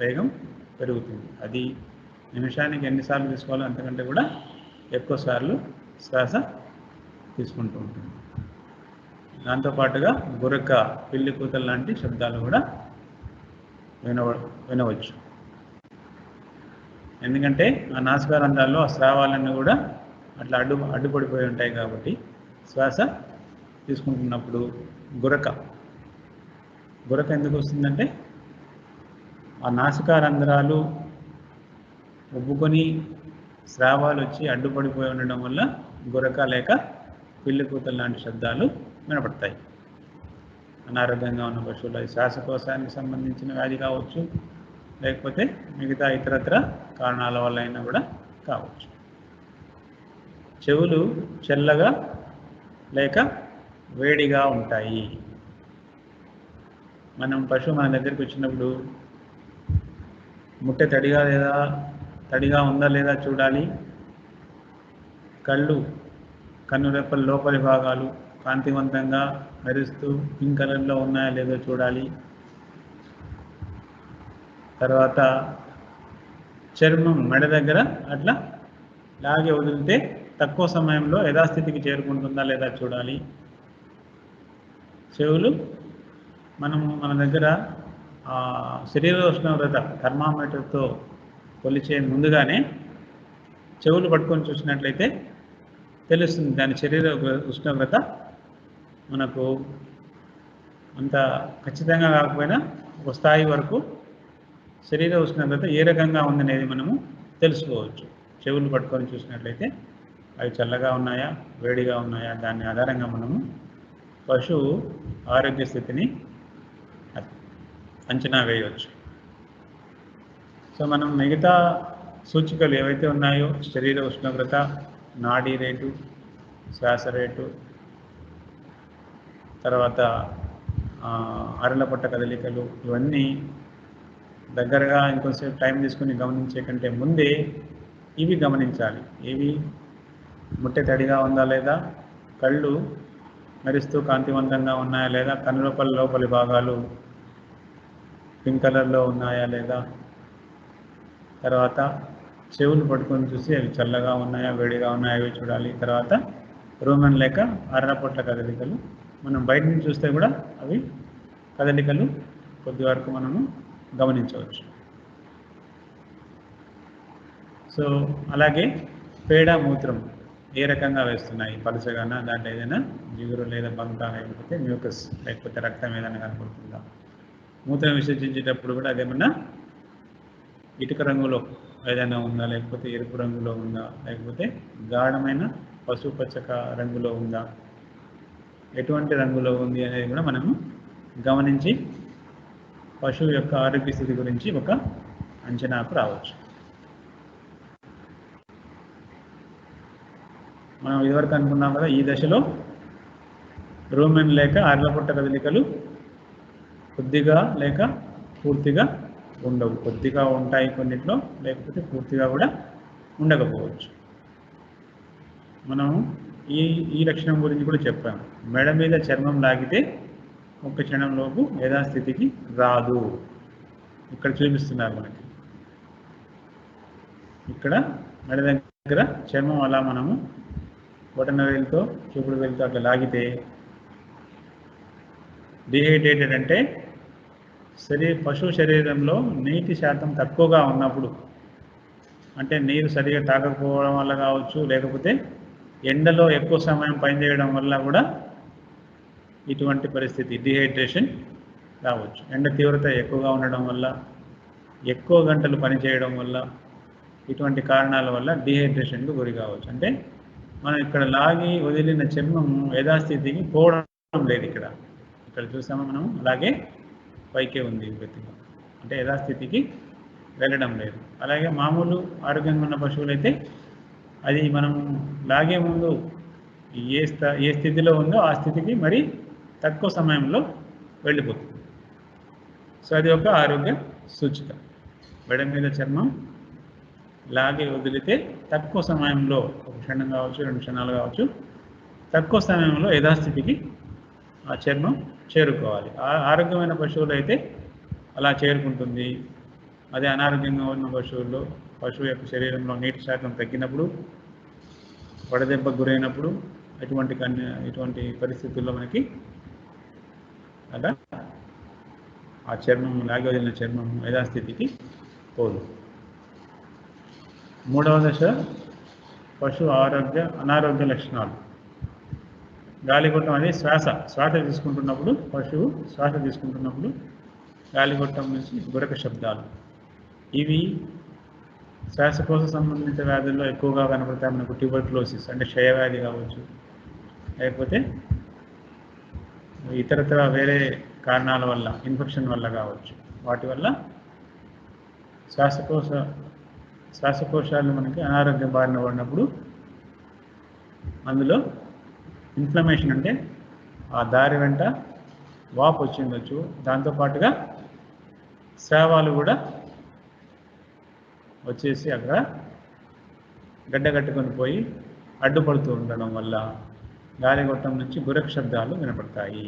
వేగం పెరుగుతుంది. అది నిమిషానికి ఎన్నిసార్లు తీసుకోవాలో అంతకంటే కూడా ఎక్కువ సార్లు శ్వాస తీసుకుంటూ ఉంటుంది. దాంతోపాటుగా గురక, పిల్లి కూతలు లాంటి శబ్దాలు కూడా వినవచ్చు. ఎందుకంటే ఆ నాసికారంధ్రాల్లో ఆ స్రావాలన్నీ కూడా అట్లా అడ్డుపడిపోయి ఉంటాయి కాబట్టి శ్వాస తీసుకుంటున్నప్పుడు గురక ఎందుకు వస్తుందంటే ఆ నాసికారంధ్రాలు ఉబ్బుకొని స్రావాలు వచ్చి అడ్డుపడిపోయి ఉండడం వల్ల గురక లేక పిల్లి కూతలు లాంటి శబ్దాలు వినపడతాయి. అనారోగ్యంగా ఉన్న పశువుల శ్వాసకోశానికి సంబంధించిన వ్యాధి కావచ్చు, లేకపోతే మిగతా ఇతరత్ర కారణాల వల్ల అయినా కూడా కావచ్చు. చెవులు చల్లగా లేక వేడిగా ఉంటాయి. మనం పశువు మన దగ్గరికి వచ్చినప్పుడు ముట్టె తడిగా ఉందా లేదా చూడాలి. కన్నురెప్పల లోపలి భాగాలు కాంతివంతంగా మెరుస్తూ పింక్ కలర్లో ఉన్నాయా లేదో చూడాలి. తర్వాత చర్మం మెడ దగ్గర అట్లా లాగే వదిలితే తక్కువ సమయంలో యథాస్థితికి చేరుకుంటుందా లేదా చూడాలి. చెవులు మన దగ్గర శరీర ఉష్ణోగ్రత థర్మామీటర్తో కొలిచే ముందుగానే చెవులు పట్టుకొని చూసినట్లయితే తెలుస్తుంది దాని శరీర ఉష్ణోగ్రత. మనకు అంత ఖచ్చితంగా కాకపోయినా ఒక స్థాయి వరకు శరీర ఉష్ణోగ్రత ఏ రకంగా ఉందనేది మనము తెలుసుకోవచ్చు. చెవులు పట్టుకొని చూసినట్లయితే అవి చల్లగా ఉన్నాయా, వేడిగా ఉన్నాయా, దాని ఆధారంగా మనము పశువు ఆరోగ్య స్థితిని అంచనా వేయవచ్చు. సో మనం మిగతా సూచికలు ఏవైతే ఉన్నాయో శరీర ఉష్ణోగ్రత, నాడీ రేటు, శ్వాస రేటు, తర్వాత అరల పొట్ట కదలికలు, ఇవన్నీ దగ్గరగా ఇంకొంచెం టైం తీసుకుని గమనించే కంటే ముందే ఇవి గమనించాలి. ఇవి ముట్టె తడిగా ఉందా లేదా, కళ్ళు మెరుస్తూ కాంతివంతంగా ఉన్నాయా లేదా, కన్నుల లోపలి భాగాలు పింక్ కలర్లో ఉన్నాయా లేదా, తర్వాత చెవులు పట్టుకొని చూసి అవి చల్లగా ఉన్నాయా వేడిగా ఉన్నాయా అవి చూడాలి. తర్వాత రూమెన్ లేక అరలపొట్ల కదలికలు మనం బయట నుంచి చూస్తే కూడా అవి కదలికలు కొద్ది వరకు మనము గమనించవచ్చు. సో అలాగే పేడ మూత్రం ఏ రకంగా వేస్తున్నాయి, పలుచగానా, దాంట్లో ఏదైనా జిగురు లేదా బంక లేకపోతే మ్యూకస్ లేకపోతే రక్తం ఏదైనా కనపడుతుందా. మూత్రం విసర్జించేటప్పుడు కూడా అదేమన్నా ఇటుక రంగులో ఏదైనా ఉందా, లేకపోతే ఎరుపు రంగులో ఉందా, లేకపోతే గాఢమైన పసుపచ్చ రంగులో ఉందా, ఎటువంటి రంగులో ఉంది అనేది కూడా మనము గమనించి పశువు యొక్క ఆరోగ్య స్థితి గురించి ఒక అంచనాకు రావచ్చు. మనం ఇదివరకు అనుకున్నాం కదా, ఈ దశలో రూమెన్ లేక అరలపొట్ట కదలికలు కొద్దిగా లేక పూర్తిగా ఉండవు. కొద్దిగా ఉంటాయి కొన్నిట్లో, లేకపోతే పూర్తిగా కూడా ఉండకపోవచ్చు. మనం ఈ లక్షణం గురించి కూడా చెప్పాము. మెడ మీద చర్మం లాగితే ఒక క్షణంలోపు యథాస్థితికి రాదు. ఇక్కడ చూపిస్తున్నారు మనకి. ఇక్కడ మెడ దగ్గర చర్మం అలా మనము బొటన వేలుతో చూపుడు వేలుతో అట్లా లాగితే డిహైడ్రేటెడ్ అంటే పశువు శరీరంలో నీటి శాతం తక్కువగా ఉన్నప్పుడు, అంటే నీరు సరిగా తాగకపోవడం వల్ల కావచ్చు, లేకపోతే ఎండలో ఎక్కువ సమయం పనిచేయడం వల్ల కూడా ఇటువంటి పరిస్థితి డిహైడ్రేషన్ రావచ్చు. ఎండ తీవ్రత ఎక్కువగా ఉండడం వల్ల, ఎక్కువ గంటలు పనిచేయడం వల్ల, ఇటువంటి కారణాల వల్ల డిహైడ్రేషన్కు గురి కావచ్చు. అంటే మనం ఇక్కడ లాగి వదిలిన చర్మము యథాస్థితికి పోవడం లేదు. ఇక్కడ చూసామా మనం, అలాగే పైకే ఉంది గట్టిగా, అంటే యథాస్థితికి వెళ్ళడం లేదు. అలాగే మామూలు ఆరోగ్యంగా ఉన్న పశువులైతే అది మనం లాగే ముందు ఏ స్థితిలో ఉందో ఆ స్థితికి మరి తక్కువ సమయంలో వెళ్ళిపోతుంది. సో అది ఒక ఆరోగ్య సూచిక. మెడ మీద చర్మం లాగే వదిలితే తక్కువ సమయంలో, ఒక క్షణం కావచ్చు, 2 క్షణాలు కావచ్చు, తక్కువ సమయంలో యథాస్థితికి ఆ చర్మం చేరుకోవాలి. ఆరోగ్యమైన పశువులు అయితే అలా చేరుకుంటుంది. అదే అనారోగ్యంగా ఉన్న పశువు యొక్క శరీరంలో నీటి శాతం తగ్గినప్పుడు, వడదెబ్బకు గురైనప్పుడు, ఇటువంటి పరిస్థితుల్లో మనకి అలా ఆ చర్మం లాగి వదిలిన చర్మం యథాస్థితికి పోదు. మూడవ దశ పశువు అనారోగ్య లక్షణాలు. గాలిగొట్టం అనేది శ్వాస తీసుకుంటున్నప్పుడు, పశువు శ్వాస తీసుకుంటున్నప్పుడు గాలిగొట్టం నుంచి గురక శబ్దాలు. ఇవి శ్వాసకోశ సంబంధిత వ్యాధుల్లో ఎక్కువగా కనపడతాయి. మనకు ట్యూబర్క్లోసిస్ అంటే క్షయవ్యాధి కావచ్చు, లేకపోతే ఇతరత్ర వేరే కారణాల వల్ల, ఇన్ఫెక్షన్ వల్ల కావచ్చు. వాటి వల్ల శ్వాసకోశాలు మనకి అనారోగ్య బారిన పడినప్పుడు అందులో ఇన్ఫ్లమేషన్ అంటే ఆ దారి వెంట వాపు వచ్చిండొచ్చు. దాంతోపాటుగా స్రావాలు కూడా వచ్చేసి అక్కడ గడ్డగట్టుకొని పోయి అడ్డుపడుతూ ఉండడం వల్ల గాలిగొట్టం నుంచి గురక శబ్దాలు వినపడతాయి.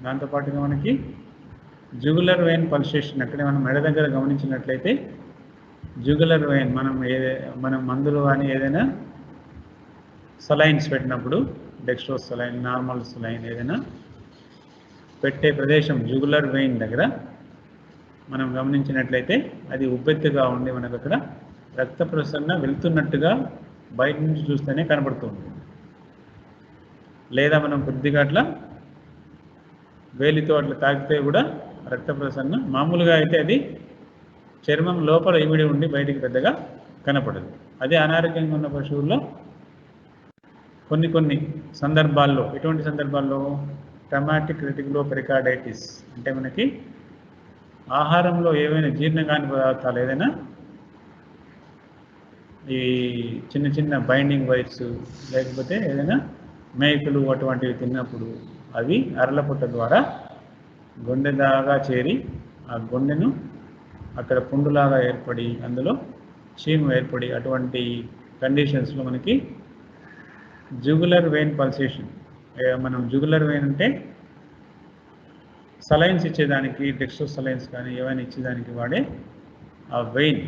దాంతోపాటుగా మనకి జుగులర్ వెయిన్ పల్సేషన్, అక్కడే మనం మెడ దగ్గర గమనించినట్లయితే జుగులర్ వెయిన్ మనం మందులు కానీ ఏదైనా సలైన్స్ పెట్టినప్పుడు, డెక్స్ట్రోస్ సలైన్, నార్మల్ సలైన్ ఏదైనా పెట్టే ప్రదేశం జుగులర్ వెయిన్ దగ్గర మనం గమనించినట్లయితే అది ఉబ్బెత్తుగా ఉండి మనకు అక్కడ రక్త ప్రసరణ వెళ్తున్నట్టుగా బయట నుంచి చూస్తేనే కనబడుతుంది. లేదా మనం కొద్దిగా అట్లా వేలితో అట్లా తాకితే కూడా రక్త ప్రసరణ, మామూలుగా అయితే అది చర్మం లోపల ఇమిడి ఉండి బయటికి పెద్దగా కనపడదు. అదే అనారోగ్యంగా ఉన్న పశువుల్లో కొన్ని సందర్భాల్లో, ఎటువంటి సందర్భాల్లో, ట్రామాటిక్ రెటికులోపెరికార్డైటిస్ అంటే మనకి ఆహారంలో ఏవైనా జీర్ణ కాని పదార్థాలు, ఏదైనా ఈ చిన్న బైండింగ్ వైర్స్, లేకపోతే ఏదైనా మేకలు అటువంటివి తిన్నప్పుడు అవి అరలపుట్ట ద్వారా గుండె దాకా చేరి ఆ గుండెను అక్కడ పుండులాగా ఏర్పడి అందులో చీము ఏర్పడి అటువంటి కండిషన్స్లో మనకి జుగులర్ వెయిన్ పల్సేషన్. మనం జుగులర్ వెయిన్ అంటే సలైన్స్ ఇచ్చేదానికి, డెక్స్ట్రోస్ సలైన్స్ కానీ ఏమైనా ఇచ్చేదానికి వాడే ఆ వెయిన్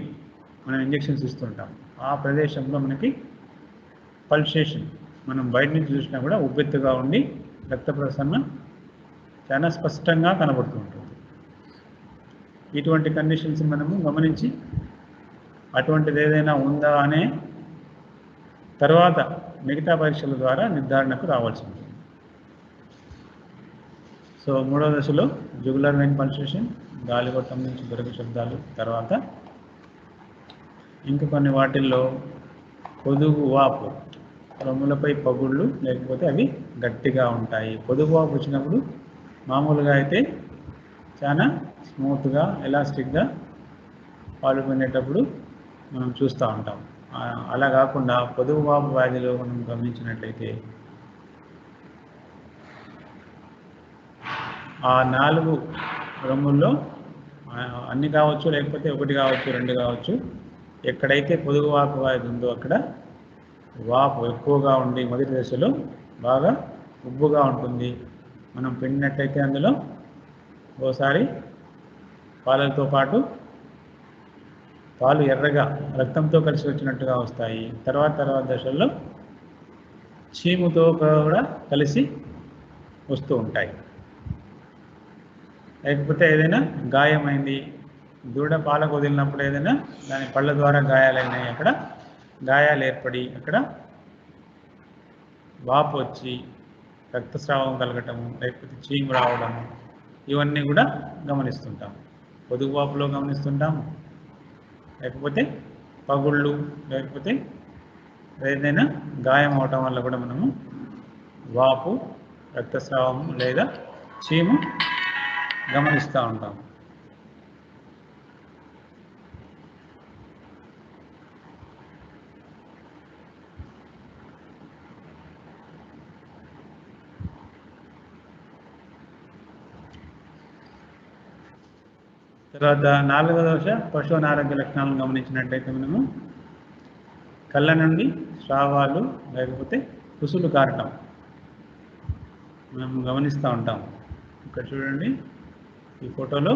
మనం ఇంజెక్షన్స్ ఇస్తుంటాం, ఆ ప్రదేశంలో మనకి పల్సేషన్ మనం బయట నుంచి చూసినా కూడా ఉబ్బెత్తుగా ఉండి రక్త ప్రసరణ చాలా స్పష్టంగా కనబడుతూ ఉంటుంది. ఇటువంటి కండిషన్స్ మనము గమనించి అటువంటిది ఏదైనా ఉందా అనే తర్వాత మిగతా పరీక్షల ద్వారా నిర్ధారణకు రావాల్సి ఉంటుంది. సో మూడవ దశలో జుగులర్ వెయిన్ పల్సేషన్, గాలిగొట్టం నుంచి దొరికే శబ్దాలు, తర్వాత ఇంకా కొన్ని వాటిల్లో పొదుగు వాపు, రొమ్ములపై పగుళ్ళు లేకపోతే అవి గట్టిగా ఉంటాయి. పొదుగు వాపు వచ్చినప్పుడు మామూలుగా అయితే చాలా స్మూత్గా ఎలాస్టిక్గా పాలు పొందేటప్పుడు మనం చూస్తూ ఉంటాం. అలా కాకుండా పొదుగు వాపు వ్యాధిలో మనం గమనించినట్లయితే ఆ 4 రొమ్ముల్లో అన్ని కావచ్చు, లేకపోతే ఒకటి కావచ్చు, 2 కావచ్చు, ఎక్కడైతే పొదుగు వాపు వ్యాధి ఉందో అక్కడ వాపు ఎక్కువగా ఉండి మొదటి దశలో బాగా ఉబ్బుగా ఉంటుంది. మనం పిండినట్టయితే అందులో ఓసారి పాలతో పాటు పాలు ఎర్రగా రక్తంతో కలిసి వచ్చినట్టుగా వస్తాయి. తర్వాత దశల్లో చీముతో కూడా కలిసి వస్తూ ఉంటాయి. లేకపోతే ఏదైనా గాయమైంది, దూడ పాలకు వదిలినప్పుడు ఏదైనా దాని పళ్ళ ద్వారా గాయాలైనాయి, అక్కడ గాయాలు ఏర్పడి అక్కడ వాపు వచ్చి రక్తస్రావం కలగటము, లేకపోతే చీము రావడము, ఇవన్నీ కూడా గమనిస్తుంటాం. పొదుగు వాపులో గమనిస్తుంటాం, లేకపోతే పగుళ్ళు, లేకపోతే ఏదైనా గాయం అవటం వల్ల కూడా మనము వాపు, రక్తస్రావం లేదా చీము గమనిస్తూ ఉంటాం. తర్వాత 4వ దశ పశు అనారోగ్య లక్షణాలను గమనించినట్లయితే మనము కళ్ళ నుండి స్రావాలు లేకపోతే కుసులు కారటం మనం గమనిస్తూ ఉంటాం. ఇక్కడ చూడండి, ఈ ఫోటోలో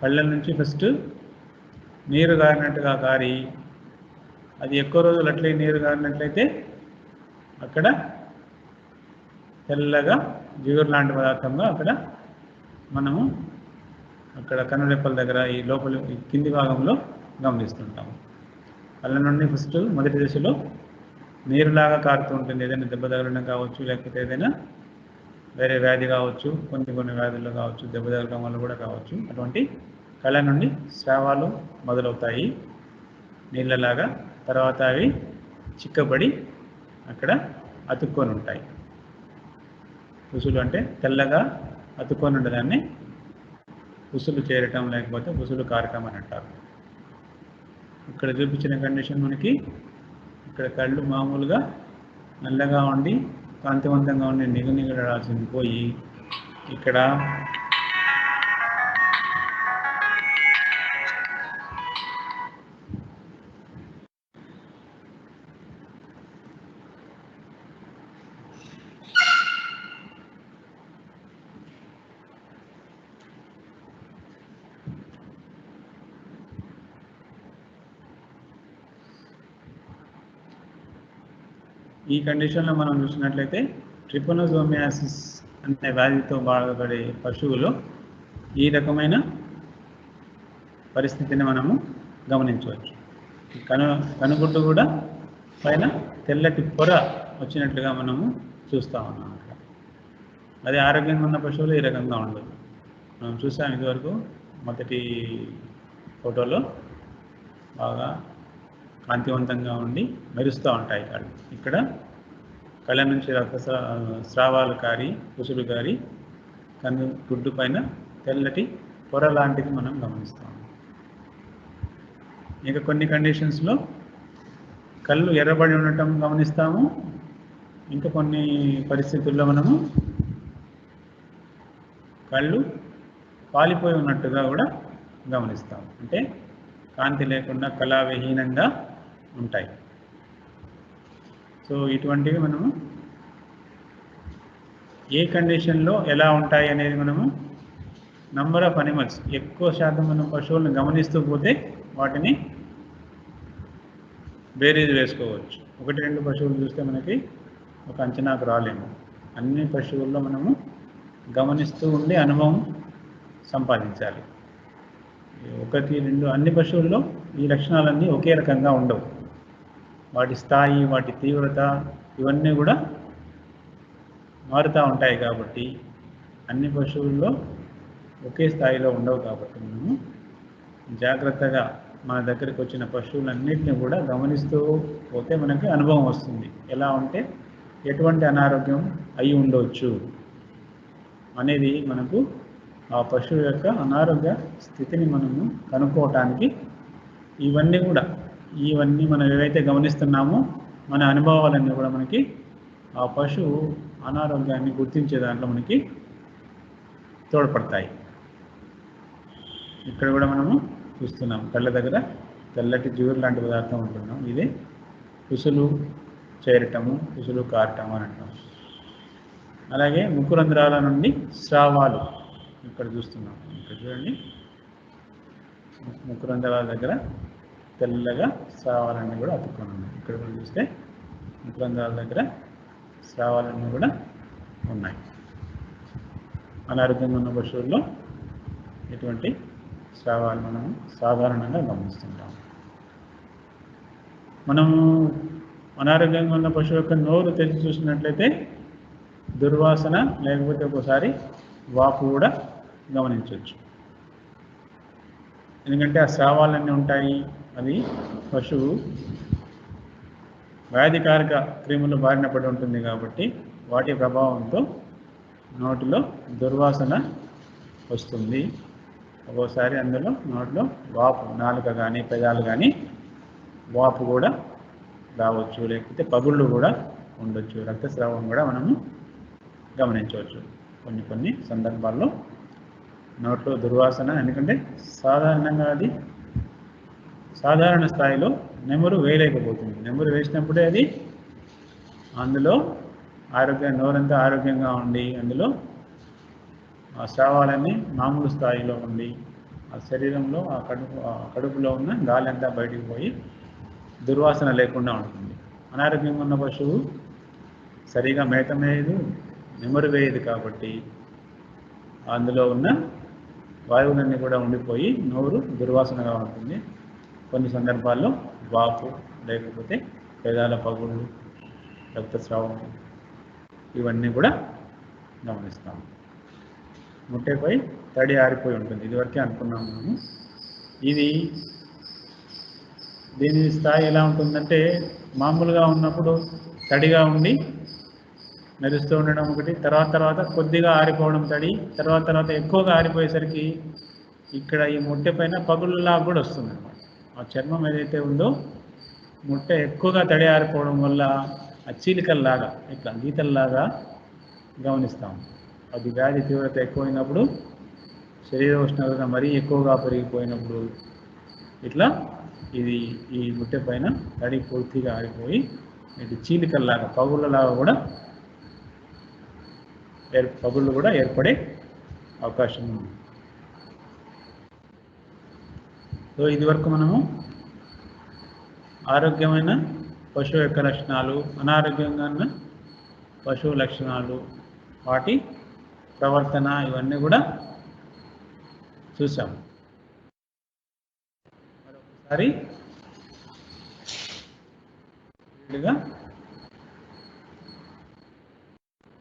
కళ్ళ నుంచి ఫస్ట్ నీరు గారినట్టుగా కారి అది ఎక్కువ రోజులు అట్లే నీరు గారినట్లయితే అక్కడ తెల్లగా జిగురు లాంటి పదార్థంగా అక్కడ మనము అక్కడ కనురెప్పల దగ్గర ఈ లోపల ఈ కింది భాగంలో గమనిస్తుంటాము. కళ్ళ నుండి ఫస్ట్ మొదటి దశలో నీరులాగా కారుతూ ఉంటుంది. ఏదైనా దెబ్బ తగలడం కావచ్చు, లేకపోతే ఏదైనా వేరే వ్యాధి కావచ్చు, కొన్ని వ్యాధుల్లో కావచ్చు, దెబ్బ తగలడం వల్ల కూడా కావచ్చు. అటువంటి కళ్ళ నుండి స్రావాలు మొదలవుతాయి నీళ్ళలాగా. తర్వాత అవి చిక్కబడి అక్కడ అతుక్కొని ఉంటాయి. పుసులు అంటే తెల్లగా అతుక్కొని ఉండదాన్ని పుసులు చేరటం లేకపోతే పుసులు కారటం అని అంటారు. ఇక్కడ చూపించిన కండిషన్ మనకి ఇక్కడ కళ్ళు మామూలుగా నల్లగా ఉండి కాంతివంతంగా ఉండి నిగనిగడాల్సింది పోయి ఇక్కడ ఈ కండిషన్లో మనం చూసినట్లయితే ట్రిపనోసోమియాసిస్ అనే వ్యాధితో బాధపడే పశువులో ఈ రకమైన పరిస్థితిని మనము గమనించవచ్చు. కనుగుడ్డు కూడా పైన తెల్లటి పొర వచ్చినట్లుగా మనము చూస్తూ ఉన్నాం. అక్కడ అదే ఆరోగ్యంగా ఉన్న పశువులు ఈ రకంగా ఉండదు. మనం చూసాం ఇదివరకు మొదటి ఫోటోలో బాగా కాంతివంతంగా ఉండి మెరుస్తూ ఉంటాయి కళ్ళు. ఇక్కడ కళ్ళ నుంచి స్రావాలు కారి పుసులు కారి కన్ను గుడ్డు పైన తెల్లటి పొర లాంటిది మనం గమనిస్తాం. ఇక కొన్ని కండిషన్స్లో కళ్ళు ఎర్రబడి ఉండటం గమనిస్తాము. ఇంకా కొన్ని పరిస్థితుల్లో మనము కళ్ళు పాలిపోయి ఉన్నట్టుగా కూడా గమనిస్తాం. అంటే కాంతి లేకుండా కళావిహీనంగా ఉంటాయి. సో ఇటువంటివి మనము ఏ కండిషన్లో ఎలా ఉంటాయి అనేది మనము నంబర్ ఆఫ్ అనిమల్స్, ఎక్కువ శాతం ఉన్న పశువులను గమనిస్తూ పోతే వాటిని బేరీజ్ వేసుకోవచ్చు. 1-2 పశువులు చూస్తే మనకి ఒక అంచనాకు రాలేము. అన్ని పశువుల్లో మనము గమనిస్తూ ఉండి అనుభవం సంపాదించాలి. 1-2 అన్ని పశువుల్లో ఈ లక్షణాలన్నీ ఒకే రకంగా ఉండవు. వాటి స్థాయి, వాటి తీవ్రత ఇవన్నీ కూడా మారుతూ ఉంటాయి. కాబట్టి అన్ని పశువుల్లో ఒకే స్థాయిలో ఉండవు. కాబట్టి మనము జాగ్రత్తగా మన దగ్గరికి వచ్చిన పశువులన్నింటినీ కూడా గమనిస్తూ పోతే మనకి అనుభవం వస్తుంది. ఎలా ఉంటే ఎటువంటి అనారోగ్యం అయి ఉండవచ్చు అనేది మనకు ఆ పశువు యొక్క అనారోగ్య స్థితిని మనము కనుక్కోవటానికి ఇవన్నీ మనం ఏవైతే గమనిస్తున్నామో మన అనుభవాలన్నీ కూడా మనకి ఆ పశువు అనారోగ్యాన్ని గుర్తించే దాంట్లో మనకి తోడ్పడతాయి. ఇక్కడ కూడా మనము చూస్తున్నాం, కళ్ళ దగ్గర తెల్లటి జ్యూర్ లాంటి పదార్థం ఉంటున్నాం. ఇదే కుసులు చేరటము, కుసులు కారటము అని అంటాం. అలాగే ముక్కు రంధ్రాల నుండి స్రావాలు ఇక్కడ చూస్తున్నాం. ఇక్కడ చూడండి, ముక్కు రంధ్రాల దగ్గర తెల్లగా స్రావాలన్నీ కూడా అతుక్కొని ఉన్నాయి. ఇక్కడ కూడా చూస్తే ముక్కు రంధ్రాల దగ్గర స్రావాలన్నీ కూడా ఉన్నాయి. అనారోగ్యంగా ఉన్న పశువుల్లో ఎటువంటి స్రావాలు మనము సాధారణంగా గమనిస్తుంటాం. మనము అనారోగ్యంగా ఉన్న పశువు యొక్క నోరు తెరిచి చూసినట్లయితే దుర్వాసన లేకపోతే ఒక్కోసారి వాపు కూడా గమనించవచ్చు. ఎందుకంటే ఆ స్రావాలన్నీ ఉంటాయి. అది పశువు వ్యాధికారక క్రిములు బారిన పడి ఉంటుంది. కాబట్టి వాటి ప్రభావంతో నోటిలో దుర్వాసన వస్తుంది. ఒక్కోసారి అందులో నోటిలో వాపు, నాలుక కానీ పెదాలు కానీ వాపు కూడా రావచ్చు. లేకపోతే పగుళ్ళు కూడా ఉండొచ్చు. రక్తస్రావం కూడా మనము గమనించవచ్చు. కొన్ని సందర్భాల్లో నోట్లో దుర్వాసన, ఎందుకంటే సాధారణంగా అది సాధారణ స్థాయిలో నెమరు వేయలేకపోతుంది. నెమరు వేసినప్పుడే అది అందులో నోరంతా ఆరోగ్యంగా ఉండి అందులో ఆ స్రావాలన్నీ మామూలు స్థాయిలో ఉండి ఆ శరీరంలో ఆ కడుపులో ఉన్న గాలి అంతా బయటికి పోయి దుర్వాసన లేకుండా ఉంటుంది. అనారోగ్యంగా ఉన్న పశువు సరిగా మేత మేయదు, నెమరు వేయదు. కాబట్టి అందులో ఉన్న వాయువులన్నీ కూడా ఉండిపోయి నోరు దుర్వాసనగా ఉంటుంది. కొన్ని సందర్భాల్లో వాపు లేకపోతే పేదాల పగుళ్ళు, రక్తస్రావం ఇవన్నీ కూడా గమనిస్తాము. ముట్టెపై తడి ఆరిపోయి ఉంటుంది. ఇదివరకే అనుకున్నాము మనము. దీని స్థాయి ఎలా ఉంటుందంటే మామూలుగా ఉన్నప్పుడు తడిగా ఉండి మెరుస్తూ ఉండడం ఒకటి, తర్వాత కొద్దిగా ఆరిపోవడం తడి, తర్వాత ఎక్కువగా ఆరిపోయేసరికి ఇక్కడ ఈ ముట్టె పైన పగుళ్ళలా కూడా వస్తుంది అన్నమాట. ఆ చర్మం ఏదైతే ఉందో ముట్టె ఎక్కువగా తడి ఆరిపోవడం వల్ల ఆ చీలికల్లాగా ఇట్లా గీతల్లాగా గమనిస్తాము. అది వ్యాధి తీవ్రత ఎక్కువైనప్పుడు, శరీర ఉష్ణోగ్రత మరీ ఎక్కువగా పెరిగిపోయినప్పుడు ఇట్లా ఈ ముట్టె పైన తడి పూర్తిగా ఆరిపోయి ఇది చీలికల్లాగా పగుళ్ళు కూడా ఏర్పడే అవకాశం ఉంది. సో ఇదివరకు మనము ఆరోగ్యమైన పశువు యొక్క లక్షణాలు, అనారోగ్యంగా ఉన్న పశువు లక్షణాలు, వాటి ప్రవర్తన ఇవన్నీ కూడా చూసాము. మరొకసారి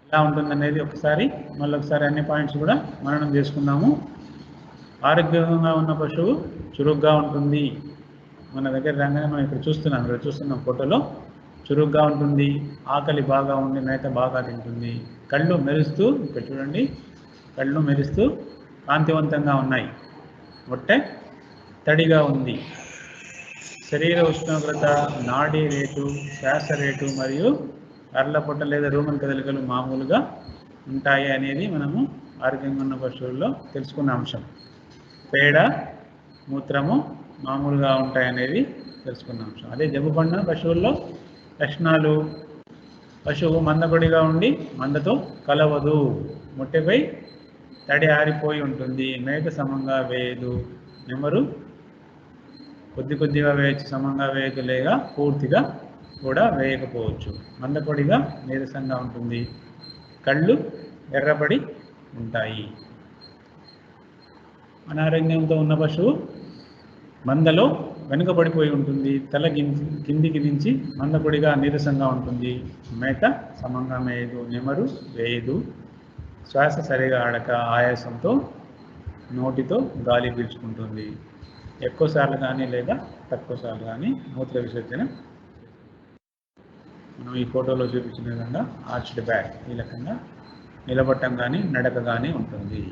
ఎలా ఉంటుందనేది మళ్ళొకసారి అన్ని పాయింట్స్ కూడా మననం చేసుకుందాము. ఆరోగ్యంగా ఉన్న పశువు చురుగ్గా ఉంటుంది. మన దగ్గర రంగానే మనం ఇక్కడ చూస్తున్నాం ఫోటోలో. చురుగ్గా ఉంటుంది, ఆకలి బాగా ఉంది, మేత బాగా తింటుంది, కళ్ళు మెరుస్తూ, ఇక్కడ చూడండి, కళ్ళు మెరుస్తూ కాంతివంతంగా ఉన్నాయి, మొట్టె తడిగా ఉంది, శరీర ఉష్ణోగ్రత, నాడీ రేటు, శ్వాస రేటు మరియు కర్ల పొట్ట లేదా రూమన్ కదలికలు మామూలుగా ఉంటాయి అనేది మనము ఆరోగ్యంగా ఉన్న పశువుల్లో తెలుసుకున్న అంశం. పేడ, మూత్రము మామూలుగా ఉంటాయనేది తెలుసుకున్న అంశం. అదే జబ్బు పడిన పశువుల్లో లక్షణాలు: పశువు మందకొడిగా ఉండి మందతో కలవదు, ముట్టెపై తడి ఆరిపోయి ఉంటుంది, మేత సమంగా వేయదు, నెమరు కొద్ది కొద్దిగా వేయచ్చు, సమంగా వేయదు, లేక పూర్తిగా కూడా వేయకపోవచ్చు. మందపొడిగా నీరసంగా ఉంటుంది, కళ్ళు ఎర్రబడి ఉంటాయి. అనారోగ్యంతో ఉన్న పశువు మందలో వెనుకబడిపోయి ఉంటుంది, తల కిందికి దించి మందపొడిగా నీరసంగా ఉంటుంది, మేత సమంగా మేయదు, నెమరు వేయదు, శ్వాస సరిగా ఆడక ఆయాసంతో నోటితో గాలి పీల్చుకుంటుంది, ఎక్కువసార్లు కానీ లేదా తక్కువసార్లు కానీ మూత్ర విసర్జన. మనం ఈ ఫోటోలో చూపించిన విధంగా ఆర్చ్డ్ బ్యాక్, ఈ రకంగా నిలబట్టం కానీ నడక కానీ ఉంటుంది.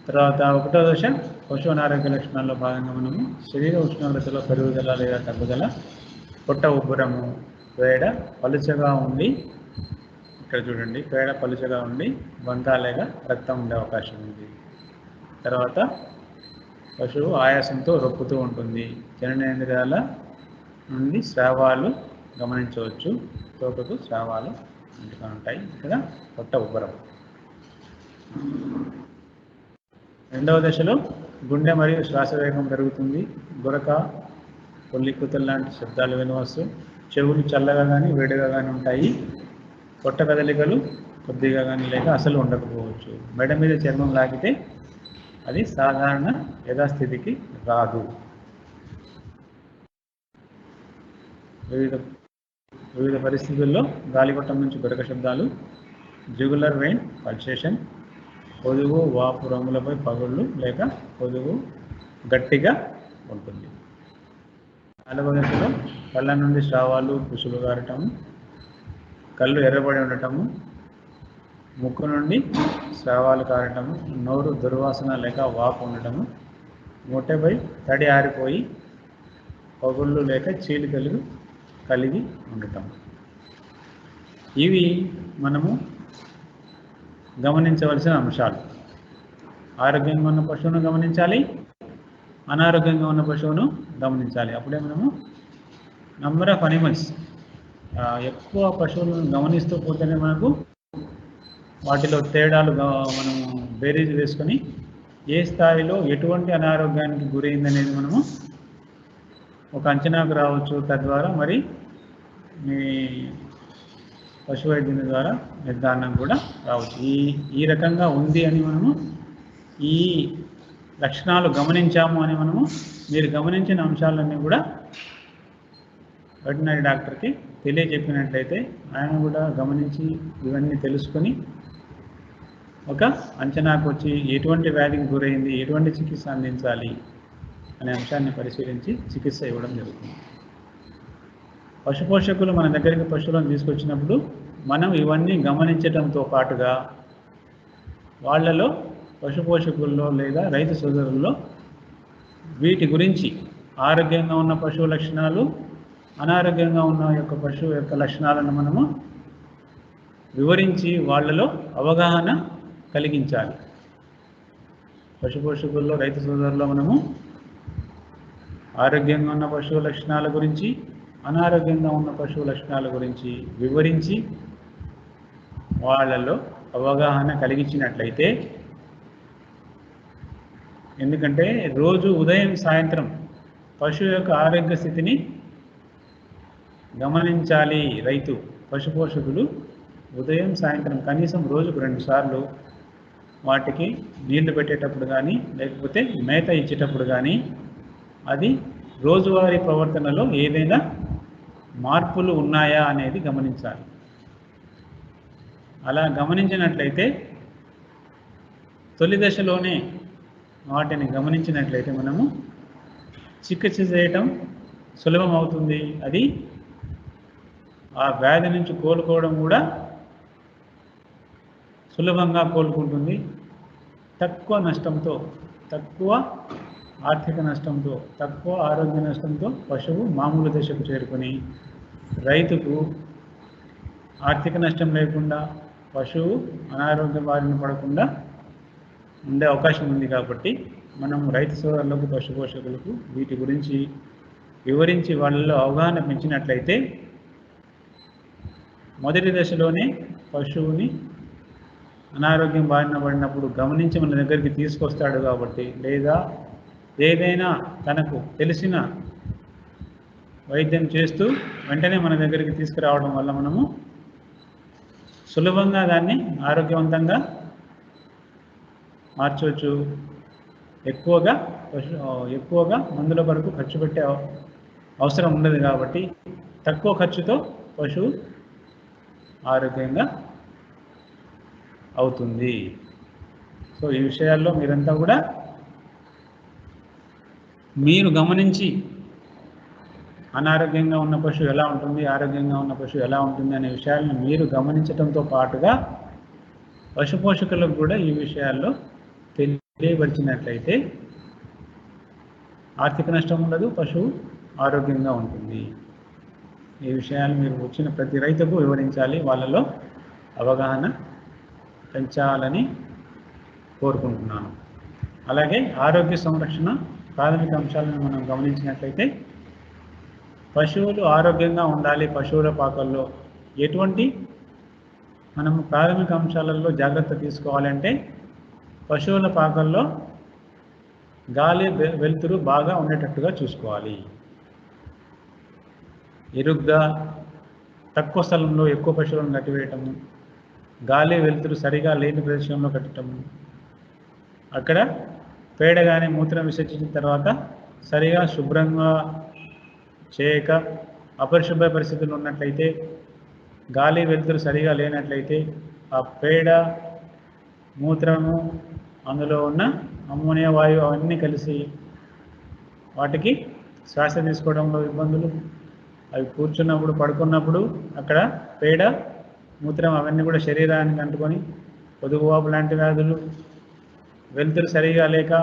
తర్వాత 1వ దశ పశువు అనారోగ్య లక్షణాల్లో భాగంగా మనము శరీర ఉష్ణోగ్రతలో పెరుగుదల లేదా తగ్గుదల, పొట్ట ఉబ్బరము, పేడ పలుచగా ఉండి, ఇక్కడ చూడండి పేడ పలుచగా ఉండి బంక లేక రక్తం ఉండే అవకాశం ఉంది. తర్వాత పశువు ఆయాసంతో రొప్పుతూ ఉంటుంది, జననేంద్రియాల నుండి స్రావాలు గమనించవచ్చు, తోకకు స్రావాలు ఇంటిగా ఉంటాయి. ఇక్కడ పొట్ట ఉబ్బరం. 2వ దశలో గుండె మరియు శ్వాస వేగం పెరుగుతుంది, గురక, పొల్లికూతలు లాంటి శబ్దాలు వినవచ్చు, చెవులు చల్లగా కానీ వేడిగా కానీ ఉంటాయి, పొట్ట కదలికలు కొద్దిగా కానీ లేక అసలు ఉండకపోవచ్చు, మెడ మీద చర్మం లాగితే అది సాధారణ యథాస్థితికి రాదు. వివిధ పరిస్థితుల్లో గాలిగొట్టం నుంచి గురక శబ్దాలు, జుగులర్ వెయిన్ పల్సేషన్, పొదుగు వాపు రంగులపై పగుళ్ళు లేక పొదుగు గట్టిగా ఉంటుంది. 4వ దశలో కళ్ళ నుండి స్రావాలు, పుసులు గారటము, కళ్ళు ఎర్రబడి ఉండటము, ముక్కు నుండి స్రావాలు కారటము, నోరు దుర్వాసన లేక వాపు ఉండటము, మొట్టెపై తడి ఆరిపోయి పగుళ్ళు లేక చీలికలు కలిగి ఉండటం. ఇవి మనము గమనించవలసిన అంశాలు. ఆరోగ్యంగా ఉన్న పశువును గమనించాలి, అనారోగ్యంగా ఉన్న పశువును గమనించాలి. అప్పుడే మనము నంబర్ ఆఫ్ అనిమల్స్, ఎక్కువ పశువులను గమనిస్తూ పోతేనే మనకు వాటిలో తేడాలు మనము బేరీజ్ వేసుకొని ఏ స్థాయిలో ఎటువంటి అనారోగ్యానికి గురైందనేది మనము ఒక అంచనాకు రావచ్చు. తద్వారా మరి మీ పశు వైద్యుని ద్వారా నిర్ధారణ కూడా రావచ్చు. ఈ రకంగా ఉంది అని మనము, ఈ లక్షణాలు గమనించాము అని మనము, మీరు గమనించిన అంశాలన్నీ కూడా వెటర్నరీ డాక్టర్కి తెలియజెప్పినట్లయితే ఆయన కూడా గమనించి ఇవన్నీ తెలుసుకొని ఒక అంచనాకు వచ్చి ఎటువంటి వ్యాధికి గురైంది, ఎటువంటి చికిత్స అందించాలి అనే అంశాన్ని పరిశీలించి చికిత్స ఇవ్వడం జరుగుతుంది. పశుపోషకులు మన దగ్గరికి పశువులను తీసుకొచ్చినప్పుడు మనం ఇవన్నీ గమనించడంతో పాటుగా వాళ్ళలో, పశుపోషకుల్లో లేదా రైతు సోదరుల్లో వీటి గురించి, ఆరోగ్యంగా ఉన్న పశువు లక్షణాలు, అనారోగ్యంగా ఉన్న యొక్క పశువు యొక్క లక్షణాలను మనము వివరించి వాళ్ళలో అవగాహన కలిగించాలి. పశుపోషకుల్లో, రైతు సోదరుల్లో మనము ఆరోగ్యంగా ఉన్న పశువు లక్షణాల గురించి, అనారోగ్యంగా ఉన్న పశువు లక్షణాల గురించి వివరించి వాళ్ళలో అవగాహన కలిగించినట్లయితే, ఎందుకంటే రోజు ఉదయం సాయంత్రం పశువు యొక్క ఆరోగ్య స్థితిని గమనించాలి రైతు. పశుపోషకులు ఉదయం సాయంత్రం కనీసం రోజుకు 2 సార్లు వాటికి నీళ్లు పెట్టేటప్పుడు కానీ, లేకపోతే మేత ఇచ్చేటప్పుడు కానీ, అది రోజువారీ ప్రవర్తనలో ఏదైనా మార్పులు ఉన్నాయా అనేది గమనించాలి. అలా గమనించినట్లయితే, తొలి దశలోనే వాటిని గమనించినట్లయితే మనము చికిత్స చేయటం సులభం అవుతుంది. అది ఆ వ్యాధి నుంచి కోలుకోవడం కూడా సులభంగా కోలుకుంటుంది. తక్కువ నష్టంతో, తక్కువ ఆర్థిక నష్టంతో, తక్కువ ఆరోగ్య నష్టంతో పశువు మామూలు దశకు చేరుకొని రైతుకు ఆర్థిక నష్టం లేకుండా, పశువు అనారోగ్య బారిన పడకుండా ఉండే అవకాశం ఉంది. కాబట్టి మనం రైతు సోదరులకు, పశుపోషకులకు వీటి గురించి వివరించి వాళ్ళలో అవగాహన పెంచినట్లయితే మొదటి దశలోనే పశువుని అనారోగ్యం బారిన పడినప్పుడు గమనించి మన దగ్గరికి తీసుకొస్తాడు కాబట్టి, లేదా ఏదైనా తనకు తెలిసిన వైద్యం చేస్తూ వెంటనే మన దగ్గరికి తీసుకురావడం వల్ల మనము సులభంగా దాన్ని ఆరోగ్యవంతంగా మార్చవచ్చు. ఎక్కువగా మందుల వరకు ఖర్చు పెట్టే అవసరం ఉండదు కాబట్టి తక్కువ ఖర్చుతో పశువు ఆరోగ్యంగా అవుతుంది. సో ఈ విషయాల్లో మీరంతా కూడా మీరు గమనించి అనారోగ్యంగా ఉన్న పశువు ఎలా ఉంటుంది, ఆరోగ్యంగా ఉన్న పశువు ఎలా ఉంటుంది అనే విషయాలను మీరు గమనించడంతో పాటుగా పశు పోషకులకు కూడా ఈ విషయాల్లో తెలియపరిచినట్లయితే ఆర్థిక నష్టం ఉండదు, పశువు ఆరోగ్యంగా ఉంటుంది. ఈ విషయాలు మీరు వచ్చిన ప్రతి రైతుకు వివరించాలి, వాళ్ళలో అవగాహన పెంచాలని కోరుకుంటున్నాను. అలాగే ఆరోగ్య సంరక్షణ ప్రాథమిక అంశాలను మనం గమనించినట్లయితే పశువులు ఆరోగ్యంగా ఉండాలి. పశువుల పాకల్లో ఎటువంటి మనము ప్రాథమిక అంశాలలో జాగ్రత్త తీసుకోవాలంటే పశువుల పాకల్లో గాలి వెలుతురు బాగా ఉండేటట్టుగా చూసుకోవాలి. ఇరుగ్గా తక్కువ స్థలంలో ఎక్కువ పశువులను కట్టివేయటము, గాలి వెలుతురు సరిగా లేని ప్రదేశంలో కట్టడము, అక్కడ పేడ కానీ మూత్రం విసర్జించిన తర్వాత సరిగా శుభ్రంగా చేయక అపరిశుభ్ర పరిస్థితులు ఉన్నట్లయితే, గాలి వెలుతురు సరిగా లేనట్లయితే ఆ పేడ మూత్రము అందులో ఉన్న అమ్మోనియా వాయువు అవన్నీ కలిసి వాటికి శ్వాస తీసుకోవడంలో ఇబ్బందులు, అవి కూర్చున్నప్పుడు పడుకున్నప్పుడు అక్కడ పేడ మూత్రం అవన్నీ కూడా శరీరానికి అంటుకొని పొదుగువాపు లాంటి వ్యాధులు, వెలుతురు సరిగా లేక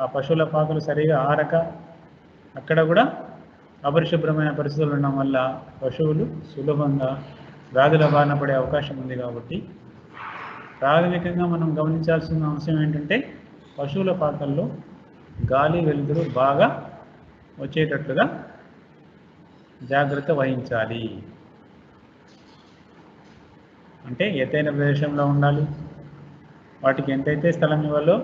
ఆ పశువుల పాకలు సరిగా ఆరక అక్కడ కూడా అపరిశుభ్రమైన పరిస్థితులు ఉండడం వల్ల పశువులు సులభంగా వ్యాధుల బారిన పడే అవకాశం ఉంది. కాబట్టి ప్రాథమికంగా మనం గమనించాల్సిన అంశం ఏంటంటే పశువుల పాకల్లో గాలి వెలుతురు బాగా వచ్చేటట్లుగా జాగ్రత్త వహించాలి. అంటే ఎత్తైన ప్రదేశంలో ఉండాలి, వాటికి ఎంతైతే స్థలం ఇవ్వాలో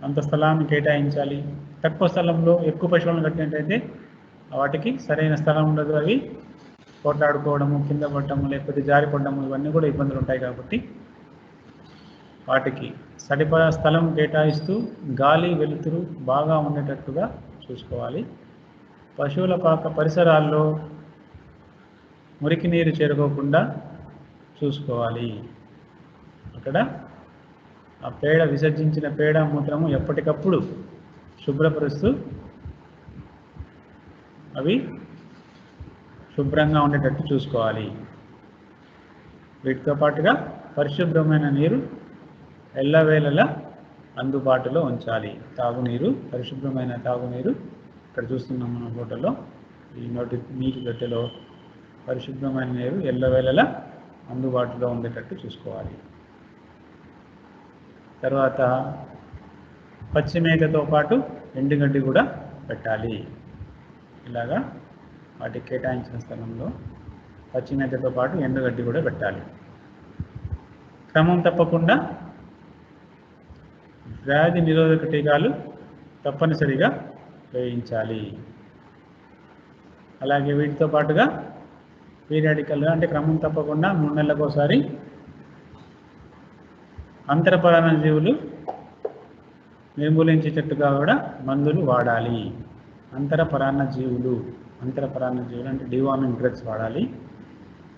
అంత స్థలాన్ని కేటాయించాలి. తక్కువ స్థలంలో ఎక్కువ పశువులను కట్టినట్టయితే వాటికి సరైన స్థలం ఉండదు, అవి పోట్లాడుకోవడము, కింద పడటము, లేకపోతే జారి పడడము, ఇవన్నీ కూడా ఇబ్బందులు ఉంటాయి. కాబట్టి వాటికి సరిపడా స్థలం కేటాయిస్తూ గాలి వెలుతురు బాగా ఉండేటట్టుగా చూసుకోవాలి. పశువుల పాక పరిసరాల్లో మురికి నీరు చేరుకోకుండా చూసుకోవాలి. అక్కడ ఆ పేడ విసర్జించిన పేడ మూత్రము ఎప్పటికప్పుడు శుభ్రపరుస్తూ అవి శుభ్రంగా ఉండేటట్టు చూసుకోవాలి. వీటితో పాటుగా పరిశుభ్రమైన నీరు ఎల్లవేళలా అందుబాటులో ఉంచాలి. తాగునీరు, పరిశుభ్రమైన తాగునీరు ఇక్కడ చూస్తున్నాం మన ఫోటోలో, ఈ నీటి తొట్టెలో పరిశుభ్రమైన నీరు ఎల్లవేళలా అందుబాటులో ఉండేటట్టు చూసుకోవాలి. తర్వాత పచ్చి మేతతో పాటు ఎండుగడ్డి కూడా పెట్టాలి. ఇలాగా వాటికి కేటాయించిన స్థలంలో పచ్చి మేతతో పాటు ఎండుగడ్డి కూడా పెట్టాలి. క్రమం తప్పకుండా వ్యాధి నిరోధక టీకాలు తప్పనిసరిగా వేయించాలి. అలాగే వీటితో పాటుగా పీరియాడికల్గా అంటే క్రమం తప్పకుండా 3 నెలలకు ఒకసారి అంతరపరాన్న జీవులు నిర్మూలించేటట్టుగా కూడా మందులు వాడాలి. అంతరపరాన్న జీవులు అంటే డివార్మింగ్ డ్రగ్స్ వాడాలి.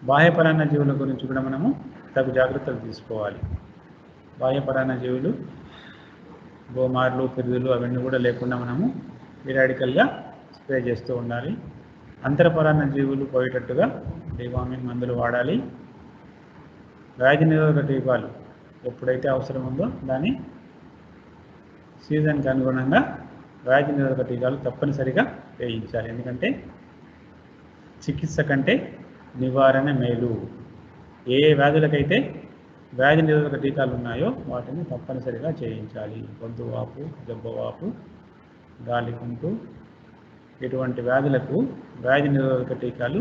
బాహ్యపరాన్న జీవుల గురించి కూడా మనము తగు జాగ్రత్తలు తీసుకోవాలి. బాహ్యపరాన్న జీవులు గోమార్లు, పిరుదులు అవన్నీ కూడా లేకుండా మనము పీరియాడికల్గా స్ప్రే చేస్తూ ఉండాలి. అంతరపరాన్న జీవులు పోయేటట్టుగా డివార్మింగ్ మందులు వాడాలి. వ్యాధి నిరోధక టీకాలు ఎప్పుడైతే అవసరం ఉందో దాని సీజన్కి అనుగుణంగా వ్యాధి నిరోధక టీకాలు తప్పనిసరిగా వేయించాలి. ఎందుకంటే చికిత్స కంటే నివారణ మేలు. ఏ వ్యాధులకైతే వ్యాధి నిరోధక టీకాలు ఉన్నాయో వాటిని తప్పనిసరిగా చేయించాలి. గొంతువాపు, జబ్బవాపు, గాలికుంటు, ఇటువంటి వ్యాధులకు వ్యాధి నిరోధక టీకాలు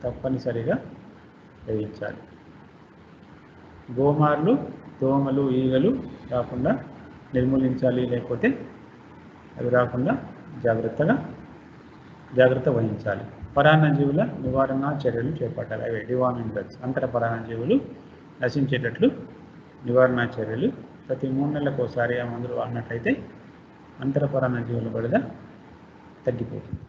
తప్పనిసరిగా వేయించాలి. గోమార్లు, దోమలు, ఈగలు రాకుండా నిర్మూలించాలి, లేకపోతే అవి రాకుండా జాగ్రత్త వహించాలి. పరాన్నజీవుల నివారణ చర్యలు చేపట్టాలి. అవి డివార్మింగ్ డ్రగ్స్, అంతర పరాన్నజీవులు నశించేటట్లు నివారణ చర్యలు ప్రతి 3 నెలలకు ఒకసారి ఆ మందులు వాడినట్లయితే అంతర పరాన్నజీవుల బెడద తగ్గిపోతుంది.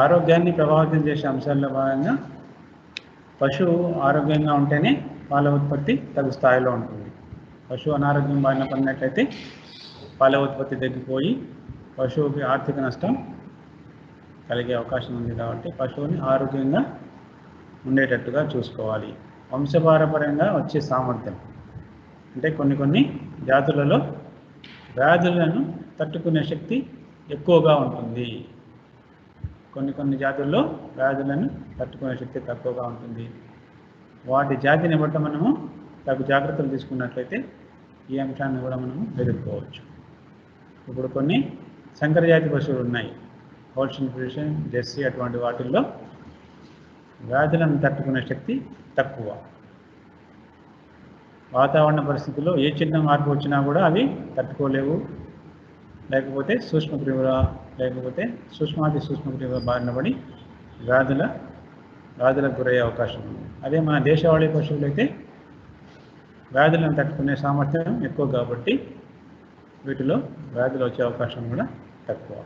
ఆరోగ్యాన్ని ప్రభావితం చేసే అంశాల్లో భాగంగా పశువు ఆరోగ్యంగా ఉంటేనే పాల ఉత్పత్తి తగు స్థాయిలో ఉంటుంది. పశువు అనారోగ్యం బారిన పడినట్లయితే పాల ఉత్పత్తి తగ్గిపోయి పశువుకి ఆర్థిక నష్టం కలిగే అవకాశం ఉంది. కాబట్టి పశువుని ఆరోగ్యంగా ఉండేటట్టుగా చూసుకోవాలి. వంశపారపర్యంగా వచ్చే సామర్థ్యం అంటే కొన్ని జాతులలో వ్యాధులను తట్టుకునే శక్తి ఎక్కువగా ఉంటుంది. కొన్ని జాతుల్లో వ్యాధులను తట్టుకునే శక్తి తక్కువగా ఉంటుంది. వాటి జాతిని బట్టి మనము తగు జాగ్రత్తలు తీసుకున్నట్లయితే ఈ అంశాన్ని కూడా మనము ఎదుర్కోవచ్చు. ఇప్పుడు కొన్ని సంకరజాతి పశువులు ఉన్నాయి, హోల్స్టీన్ ఫ్రీజియన్, జెర్సీ, అటువంటి వాటిల్లో వ్యాధులను తట్టుకునే శక్తి తక్కువ. వాతావరణ పరిస్థితుల్లో ఏ చిన్న మార్పు వచ్చినా కూడా అవి తట్టుకోలేవు, లేకపోతే సూక్ష్మాతి సూక్ష్మక్రిముల బారిన పడి వ్యాధులకు గురయ్యే అవకాశం ఉంది. అదే మన దేశవాళీ పశువులు అయితే వ్యాధులను తట్టుకునే సామర్థ్యం ఎక్కువ కాబట్టి వీటిలో వ్యాధులు వచ్చే అవకాశం కూడా తక్కువ.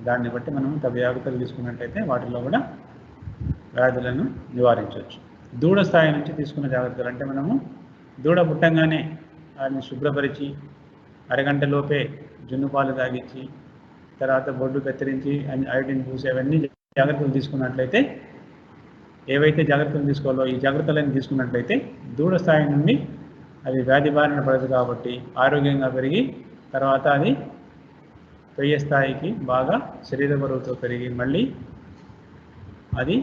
దాన్ని బట్టి మనం తగు జాగ్రత్తలు తీసుకున్నట్టయితే వాటిలో కూడా వ్యాధులను నివారించవచ్చు. దూడ స్థాయి నుంచి తీసుకున్న జాగ్రత్తలు అంటే మనము దూడ పుట్టంగానే వాటిని శుభ్రపరిచి అరగంటలోపే జున్ను పాలు తాగించి తర్వాత బొడ్డు కత్తిరించి ఐడిన్ పూసి అవన్నీ జాగ్రత్తలు తీసుకున్నట్లయితే, ఏవైతే జాగ్రత్తలు తీసుకోవాలో ఈ జాగ్రత్తలన్నీ తీసుకున్నట్లయితే దూడ స్థాయి నుండి అది వ్యాధి బారిన పడదు కాబట్టి ఆరోగ్యంగా పెరిగి తర్వాత అది పెయ్య స్థాయికి బాగా శరీర బరువుతో పెరిగి మళ్ళీ అది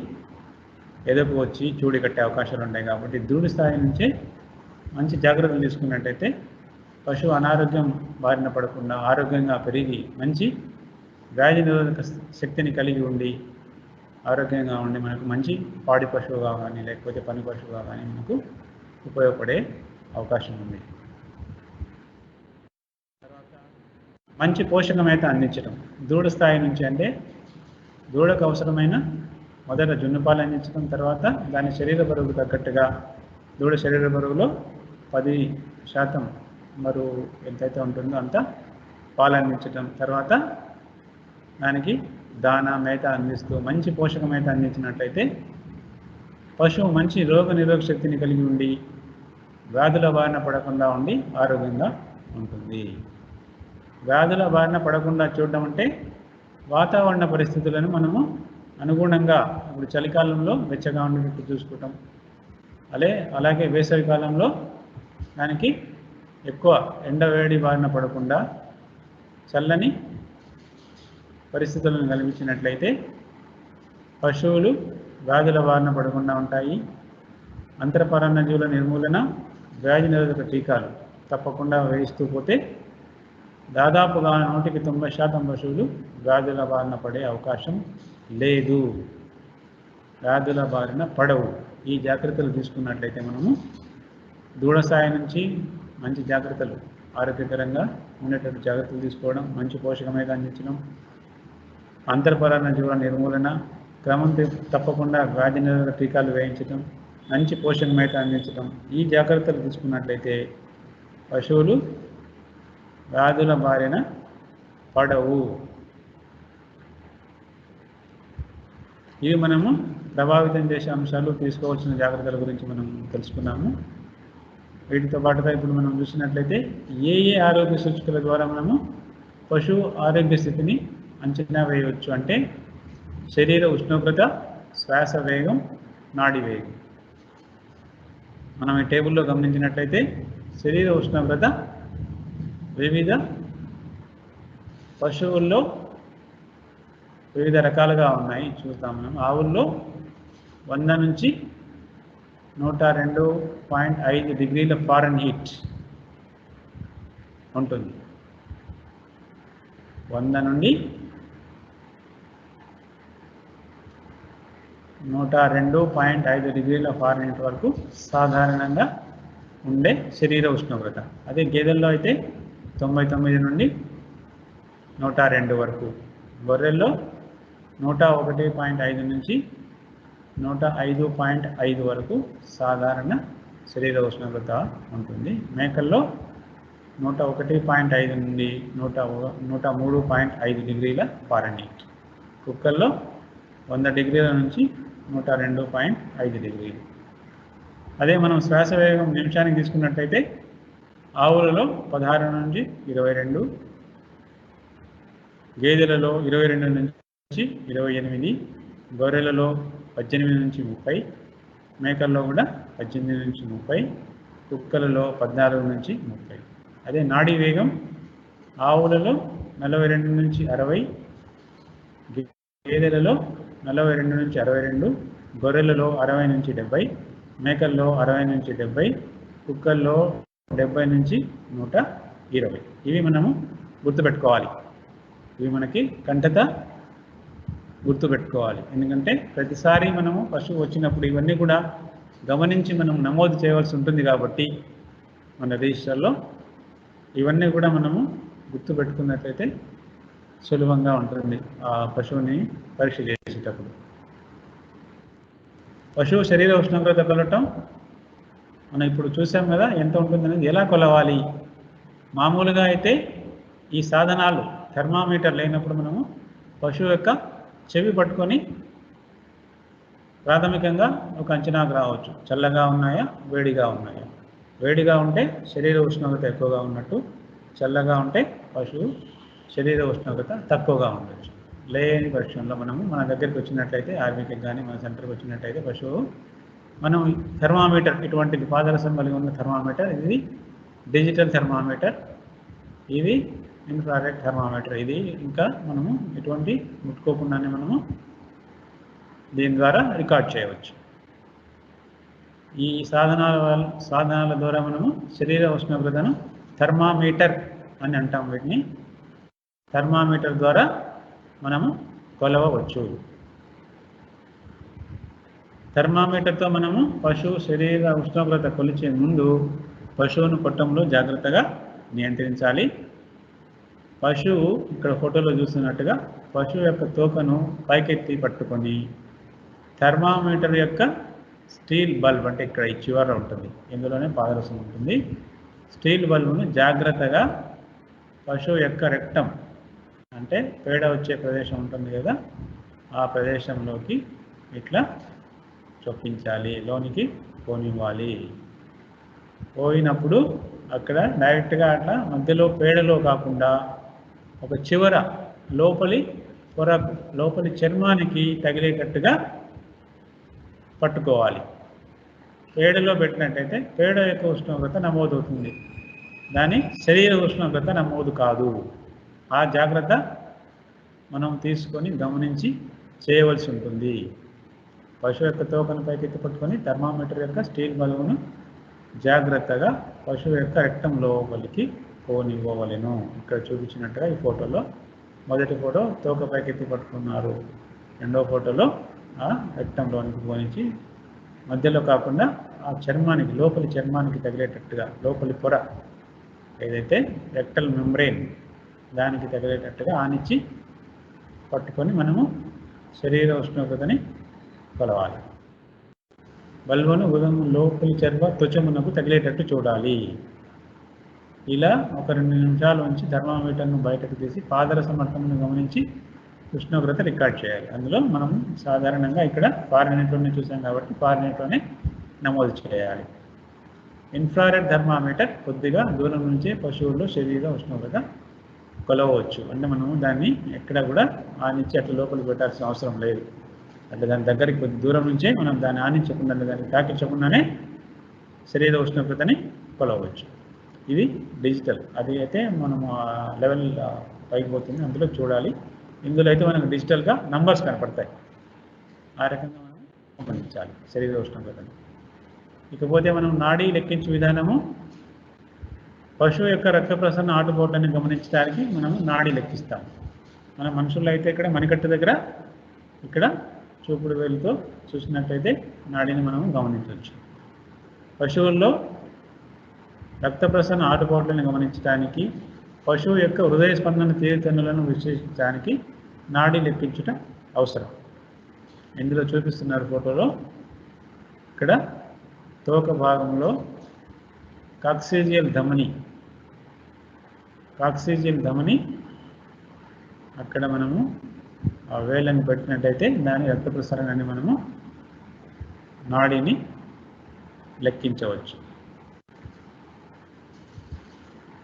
ఎదకు వచ్చి చూడి కట్టే అవకాశాలు ఉంటాయి. కాబట్టి దూడ స్థాయి నుంచే మంచి జాగ్రత్తలు తీసుకున్నట్టయితే పశువు అనారోగ్యం బారిన పడకుండా ఆరోగ్యంగా పెరిగి మంచి వ్యాధి నిరోధక శక్తిని కలిగి ఉండి ఆరోగ్యంగా ఉండి మనకు మంచి పాడి పశువుగా కానీ లేకపోతే పని పశువుగా కానీ మనకు ఉపయోగపడే అవకాశం ఉంది. తర్వాత మంచి పోషకమైతే అందించడం దూడ స్థాయి నుంచి అంటే దూడకు అవసరమైన మొదట జున్నుపాలు అందించడం, తర్వాత దాని శరీర బరువుకు తగ్గట్టుగా దూడ శరీర బరువులో 10% బరువు ఎంతైతే ఉంటుందో అంత పాలు అందించడం, తర్వాత దానికి దానా మేత అందిస్తూ మంచి పోషకమైతే అందించినట్లయితే పశువు మంచి రోగ నిరోధక శక్తిని కలిగి ఉండి వ్యాధుల బారిన పడకుండా ఉండి ఆరోగ్యంగా ఉంటుంది. వ్యాధుల బారిన పడకుండా చూడడం అంటే వాతావరణ పరిస్థితులను మనము అనుగుణంగా ఇప్పుడు చలికాలంలో వెచ్చగా ఉండేటట్టు చూసుకోవటం, అలాగే వేసవి కాలంలో దానికి ఎక్కువ ఎండవేడి బారిన పడకుండా చల్లని పరిస్థితులను కల్పించినట్లయితే పశువులు వ్యాధుల బారిన పడకుండా ఉంటాయి. అంతరపరాన్నజీవుల నిర్మూలన, వ్యాధి నిరోధక టీకాలు తప్పకుండా వేయిస్తూ పోతే దాదాపుగా 90% పశువులు వ్యాధుల బారిన పడే అవకాశం లేదు, వ్యాధుల బారిన పడవు. ఈ జాగ్రత్తలు తీసుకున్నట్లయితే మనము దూడ స్థాయి నుంచి మంచి జాగ్రత్తలు ఆరోగ్యకరంగా ఉండేటట్టు జాగ్రత్తలు తీసుకోవడం, మంచి పోషకమైతే అందించడం, అంతర్పరాన్నజీవుల నిర్మూలన, క్రమం తప్పకుండా వ్యాధి నిరోధక టీకాలు వేయించడం, మంచి పోషకమైతే అందించడం, ఈ జాగ్రత్తలు తీసుకున్నట్లయితే పశువులు వ్యాధుల బారిన పడవు. ఇవి మనము ప్రభావితం చేసే అంశాలు, తీసుకోవాల్సిన జాగ్రత్తల గురించి మనం తెలుసుకున్నాము. వీటితో పాటుగా ఇప్పుడు మనం చూసినట్లయితే ఏ ఆరోగ్య సూచికల ద్వారా మనము పశువు ఆరోగ్య స్థితిని అంచనా వేయవచ్చు అంటే శరీర ఉష్ణోగ్రత, శ్వాస వేగం, నాడి వేగం. మనం ఈ టేబుల్లో గమనించినట్లయితే శరీర ఉష్ణోగ్రత వివిధ పశువుల్లో వివిధ రకాలుగా ఉన్నాయి చూస్తాం మనం. ఆవుల్లో 100 నుంచి 102.5 డిగ్రీల ఫారెన్హీట్ ఉంటుంది. 100 నుండి 102.5 డిగ్రీల ఫారెన్హీట్ వరకు సాధారణంగా ఉండే శరీర ఉష్ణోగ్రత. అదే గేదెల్లో అయితే 99 నుండి 102 వరకు, గొర్రెల్లో 101.5 నుంచి 105.5 వరకు సాధారణ శరీర ఉష్ణోగ్రత ఉంటుంది. మేకల్లో 101.5 నుండి 103.5 డిగ్రీల ఫారెన్హీట్. కుక్కల్లో 100 డిగ్రీల నుంచి 102.5 డిగ్రీలు. అదే మనం శ్వాస వేగం నిమిషానికి తీసుకున్నట్లయితే ఆవులలో 16 నుంచి 22, గేదెలలో 22 నుంచి 28, గొర్రెలలో 18 నుంచి 30, మేకల్లో కూడా 18 నుంచి 30, కుక్కలలో 14 నుంచి 30. అదే నాడీ వేగం ఆవులలో 42 నుంచి 60, గేదెలలో 42 నుంచి 62, గొర్రెలలో 60 నుంచి 70, మేకల్లో 60 నుంచి 70, కుక్కల్లో 70 నుంచి 120. ఇవి మనము గుర్తుపెట్టుకోవాలి. ఇవి మనకి కంటత గుర్తుపెట్టుకోవాలి. ఎందుకంటే ప్రతిసారి మనము పశువు వచ్చినప్పుడు ఇవన్నీ కూడా గమనించి మనం నమోదు చేయవలసి ఉంటుంది. కాబట్టి మన రిజిస్టర్లో ఇవన్నీ కూడా మనము గుర్తుపెట్టుకున్నట్లయితే సులభంగా ఉంటుంది ఆ పశువుని పరీక్ష చేసేటప్పుడు. పశువు శరీర ఉష్ణోగ్రత కొలవటం మనం ఇప్పుడు చూసాం కదా, ఎంత ఉంటుందనేది. ఎలా కొలవాలి? మామూలుగా అయితే ఈ సాధనాలు థర్మామీటర్ లేనప్పుడు మనము పశువు యొక్క చెవి పట్టుకొని ప్రాథమికంగా ఒక అంచనాకు రావచ్చు. చల్లగా ఉన్నాయా, వేడిగా ఉన్నాయా? వేడిగా ఉంటే శరీర ఉష్ణోగ్రత ఎక్కువగా ఉన్నట్టు, చల్లగా ఉంటే పశువు శరీర ఉష్ణోగ్రత తక్కువగా ఉండొచ్చు. లేని పక్షంలో మనము మన దగ్గరికి వచ్చినట్లయితే, ఆర్మీకి కానీ మన సెంటర్కి వచ్చినట్లయితే పశువు మనం థర్మామీటర్, ఇటువంటిది పాదరసం కలిగి ఉన్న థర్మామీటర్, ఇది డిజిటల్ థర్మామీటర్, ఇది ఇన్ఫ్రారెడ్ థర్మామీటర్. ఇది ఇంకా మనము ఎటువంటి ముట్టుకోకుండానే మనము దీని ద్వారా రికార్డ్ చేయవచ్చు. ఈ సాధనాల ద్వారా మనము శరీర ఉష్ణోగ్రతను థర్మామీటర్ అని అంటాం. వీటిని థర్మామీటర్ ద్వారా మనము కొలవవచ్చు. థర్మామీటర్తో మనము పశువు శరీర ఉష్ణోగ్రత కొలిచే ముందు పశువును కొట్టంలో జాగ్రత్తగా నియంత్రించాలి. పశువు ఇక్కడ ఫోటోలో చూస్తున్నట్టుగా పశువు యొక్క తోకను పైకెత్తి పట్టుకొని థర్మామీటర్ యొక్క స్టీల్ బల్బ్, అంటే ఇక్కడ ఈ చివర ఉంటుంది, ఇందులోనే పాదరసం ఉంటుంది, స్టీల్ బల్బును జాగ్రత్తగా పశువు యొక్క రెక్టం, అంటే పేడ వచ్చే ప్రదేశం ఉంటుంది కదా, ఆ ప్రదేశంలోకి ఇట్లా చొప్పించాలి, లోనికి పోనివ్వాలి. పోయినప్పుడు అక్కడ డైరెక్ట్గా అట్లా మధ్యలో పేడలో కాకుండా ఒక చివర లోపలి చర్మానికి తగిలేటట్టుగా పట్టుకోవాలి. పేడలో పెట్టినట్టయితే పేడ యొక్క ఉష్ణోగ్రత నమోదవుతుంది, దాని శరీర ఉష్ణోగ్రత నమోదు కాదు. ఆ జాగ్రత్త మనం తీసుకొని గమనించి చేయవలసి ఉంటుంది. పశువు యొక్క తోకను పైకెత్తి పట్టుకొని థర్మామీటర్ యొక్క స్టీల్ బల్బును జాగ్రత్తగా పశువు యొక్క రెక్టం లోపలికి పోనివ్వవలెను. ఇక్కడ చూపించినట్టుగా ఈ ఫోటోలో మొదటి ఫోటో తోక పైకెత్తి పట్టుకున్నారు, రెండో ఫోటోలో ఆ రెక్టంలోనికి పోనించి మధ్యలో కాకుండా ఆ చర్మానికి, లోపలి చర్మానికి తగిలేటట్టుగా, లోపలి పొర ఏదైతే రెక్టల్ మెంబ్రెయిన్ దానికి తగిలేటట్టుగా ఆనిచ్చి పట్టుకొని మనము శరీర ఉష్ణోగ్రతని కొలవాలి. బల్బును లోపలి త్వచమునకు తగిలేటట్టు చూడాలి. ఇలా ఒక 2 నిమిషాలు ఉంచి థర్మామీటర్ను బయటకు తీసి పాదరస మట్టమును గమనించి ఉష్ణోగ్రత రికార్డ్ చేయాలి. అందులో మనం సాధారణంగా ఇక్కడ ఫారెన్హీట్లోనే చూసాం కాబట్టి ఫారెన్హీట్లోనే నమోదు చేయాలి. ఇన్ఫ్రారెడ్ థర్మామీటర్ కొద్దిగా దూరం నుంచే పశువుల్లో శరీర ఉష్ణోగ్రత కొలవచ్చు. అంటే మనము దాన్ని ఎక్కడ కూడా ఆనించి అట్లా లోపలికి పెట్టాల్సిన అవసరం లేదు. అంటే దాని దగ్గరికి కొద్ది దూరం నుంచే మనం దాన్ని ఆనించకుండా దాన్ని తాకించకుండానే శరీర ఉష్ణోగ్రతని కొలవచ్చు. ఇది డిజిటల్. అది అయితే మనము లెవెల్ పైకి పోతుంది, అందులో చూడాలి. ఇందులో అయితే మనకు డిజిటల్గా నంబర్స్ కనపడతాయి. ఆ రకంగా మనం గమనించాలి శరీర ఉష్ణోగ్రతని. ఇకపోతే మనం నాడీ లెక్కించే విధానము, పశువు యొక్క రక్త ప్రసరణ ఆటుపోట్లని గమనించడానికి మనము నాడీ లెక్కిస్తాం. మన మనుషుల్లో అయితే ఇక్కడ మణికట్టు దగ్గర ఇక్కడ చూపుడు వేలుతో చూసినట్లయితే నాడీని మనము గమనించవచ్చు. పశువుల్లో రక్త ప్రసరణ ఆటుపోట్లను గమనించడానికి, పశువు యొక్క హృదయ స్పందన తీరుతెన్నులను విశ్లేషించడానికి నాడీ లెక్కించుట అవసరం. ఇందులో చూపిస్తున్నారు ఫోటోలో. ఇక్కడ తోక భాగంలో కాక్సిజియల్ ధమని అక్కడ మనము ఆ వేళ్ళని పెట్టినట్టయితే దాని రక్త ప్రసరణని మనము నాడీని లెక్కించవచ్చు.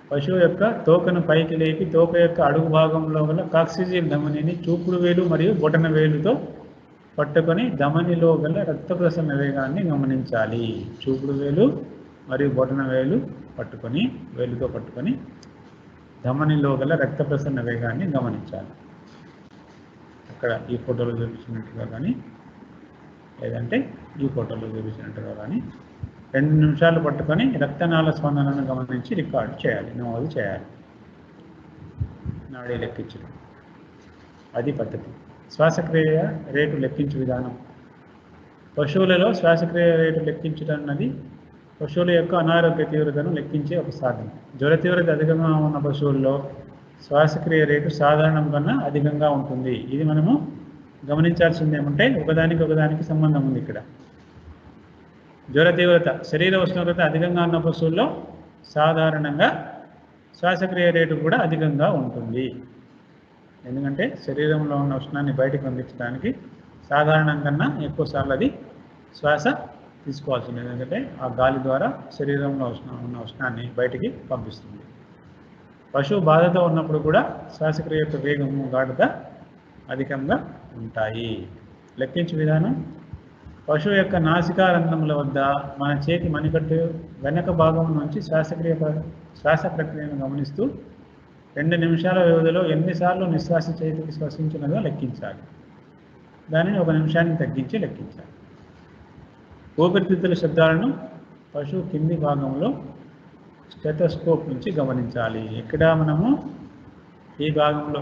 పశువు యొక్క తోకను పైకి లేపి తోక యొక్క అడుగు భాగంలో గల కాక్సిజియల్ ధమనిని చూపుడు వేలు మరియు బొటన వేలుతో పట్టుకొని ధమనిలో గల రక్త ప్రసరణ వేగాన్ని గమనించాలి. చూపుడు వేలు మరియు బొటన వేలు పట్టుకొని వేలుతో పట్టుకొని ధమనిలో గల రక్త ప్రసరణ వేగాన్ని గమనించాలి. అక్కడ ఈ ఫోటోలో చూపించినట్టుగా కానీ లేదంటే ఈ ఫోటోలో చూపించినట్టుగా కానీ 2 నిమిషాలు పట్టుకొని రక్తనాళ స్పందనను గమనించి రికార్డు చేయాలి, నమోదు చేయాలి. నాడీ లెక్కించడం అది పద్ధతి. శ్వాసక్రియ రేటు లెక్కించే విధానం. పశువులలో శ్వాసక్రియ రేటు లెక్కించడం అన్నది పశువుల యొక్క అనారోగ్య తీవ్రతను లెక్కించే ఒక సాధనం. జ్వర తీవ్రత అధికంగా ఉన్న పశువుల్లో శ్వాసక్రియ రేటు సాధారణం కన్నా అధికంగా ఉంటుంది. ఇది మనము గమనించాల్సింది ఏమంటే ఒకదానికి సంబంధం ఉంది. ఇక్కడ జ్వర తీవ్రత, శరీర ఉష్ణోగ్రత అధికంగా ఉన్న పశువుల్లో సాధారణంగా శ్వాసక్రియ రేటు కూడా అధికంగా ఉంటుంది. ఎందుకంటే శరీరంలో ఉన్న ఉష్ణాన్ని బయటకు పంపించడానికి సాధారణం కన్నా ఎక్కువసార్లు అది శ్వాస తీసుకోవాల్సింది. ఎందుకంటే ఆ గాలి ద్వారా శరీరంలో ఉన్న ఉష్ణాన్ని బయటికి పంపిస్తుంది. పశువు బాధతో ఉన్నప్పుడు కూడా శ్వాసక్రియ యొక్క వేగము, గాఢత అధికంగా ఉంటాయి. లెక్కించే విధానం, పశువు యొక్క నాసికా రంధ్రముల వద్ద మన చేతి మణికట్టు వెనక భాగం నుంచి శ్వాస ప్రక్రియను గమనిస్తూ 2 నిమిషాల వ్యవధిలో ఎన్నిసార్లు నిశ్వాస చేతికి శ్వసించినదో లెక్కించాలి. దానిని 1 నిమిషానికి తగ్గించి లెక్కించాలి. ఊపిరితిత్తుల శబ్దాలను పశువు కింది భాగంలో స్టెథోస్కోప్ నుంచి గమనించాలి. ఇక్కడ మనము ఈ భాగంలో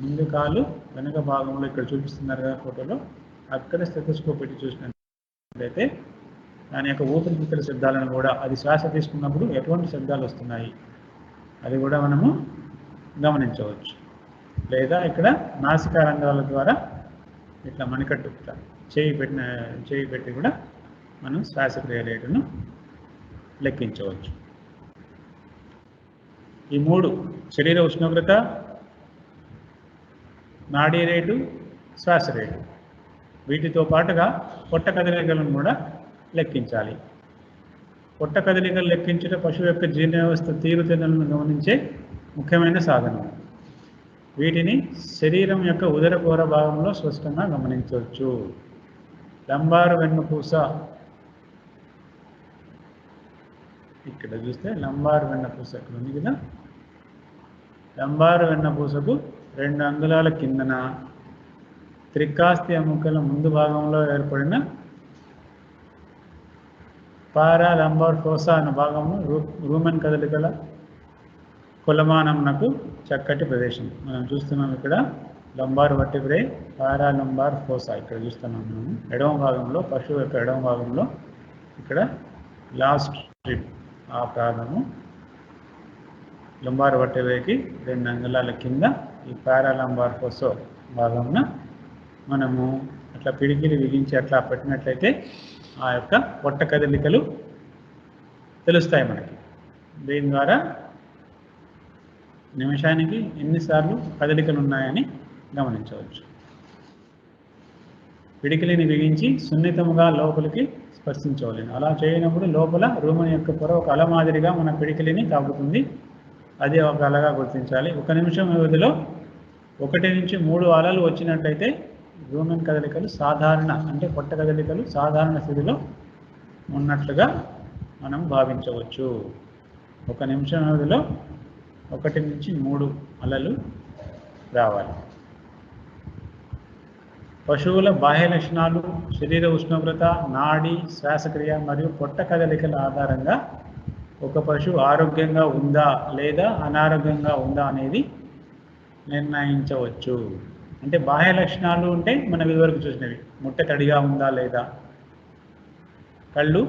ముందు కాలు వెనక భాగంలో ఇక్కడ చూపిస్తున్నారు కదా ఫోటోలో, అక్కడ స్టెథోస్కోప్ పెట్టి చూసినట్లయితే దాని యొక్క ఊపిరితిత్తుల శబ్దాలను కూడా, అది శ్వాస తీసుకున్నప్పుడు ఎటువంటి శబ్దాలు వస్తున్నాయి అది కూడా మనము గమనించవచ్చు. లేదా ఇక్కడ నాసికా రంధ్రాల ద్వారా ఇట్లా మణికట్టు చేయి పెట్టి కూడా మనం శ్వాసక్రియ రేటును లెక్కించవచ్చు. ఈ 3 శరీర ఉష్ణోగ్రత, నాడీ రేటు, శ్వాస రేటు, వీటితో పాటుగా పొట్ట కదలికలను కూడా లెక్కించాలి. పొట్ట కదలికలు లెక్కించడం పశువు యొక్క జీర్ణ వ్యవస్థ తీరుతెన్నులను గమనించే ముఖ్యమైన సాధనం. వీటిని శరీరం యొక్క ఉదర కూర భాగంలో స్పష్టంగా గమనించవచ్చు. లంబారు వెన్నుపూస, ఇక్కడ చూస్తే లంబారు వెన్నుపూస ఇక్కడ ఉంది కదా. లంబారు వెన్నుపూసకు 2 అంగుళాల కిందన త్రికాస్తి ఎముకల ముందు భాగంలో ఏర్పడిన పారాలంబార్ ఫోసా అన్న భాగము రూమెన్ కదలికల కొలమానంనకు చక్కటి ప్రదేశం. మనం చూస్తున్నాం ఇక్కడ లంబార్ వర్టిబ్రే, పారాలంబార్ ఫోసా ఇక్కడ చూస్తున్నాం మనం. ఎడమ భాగంలో, పశువు యొక్క ఎడమ భాగంలో ఇక్కడ లాస్ట్ స్ట్రిప్, ఆ ప్రాంతము లంబార్ వర్టిబ్రేకి 2 అంగుళాల కింద ఈ పారాలంబార్ ఫోసా భాగంన మనము అట్లా పిడికిలి బిగించి అట్లా పెట్టినట్లయితే ఆ యొక్క పొట్ట కదలికలు తెలుస్తాయి మనకి. దీని ద్వారా నిమిషానికి ఎన్నిసార్లు కదలికలు ఉన్నాయని గమనించవచ్చు. పిడికిలిని బిగించి సున్నితముగా లోపలికి స్పర్శించవాలి. అలా చేయనప్పుడు లోపల రూమన్ యొక్క పొర ఒక అల మాదిరిగా మన పిడికిలిని తాకుతుంది. అది ఒక అలగా గుర్తించాలి. 1 నిమిషం వ్యవధిలో 1 నుంచి 3 అలలు వచ్చినట్లయితే రూమెన్ కదలికలు సాధారణ, అంటే పొట్ట కదలికలు సాధారణ స్థితిలో ఉన్నట్లుగా మనం భావించవచ్చు. 1 నిమిషం వ్యవధిలో 1 నుంచి 3 అలలు రావాలి. పశువుల బాహ్య లక్షణాలు, శరీర ఉష్ణోగ్రత, నాడి, శ్వాసక్రియ మరియు పొట్ట కదలికల ఆధారంగా ఒక పశువు ఆరోగ్యంగా ఉందా లేదా అనారోగ్యంగా ఉందా అనేది నిర్ణయించవచ్చు. అంటే బాహ్య లక్షణాలు అంటే మనం ఇదివరకు చూసినవి, ముట్ట తడిగా ఉందా లేదా, కళ్ళు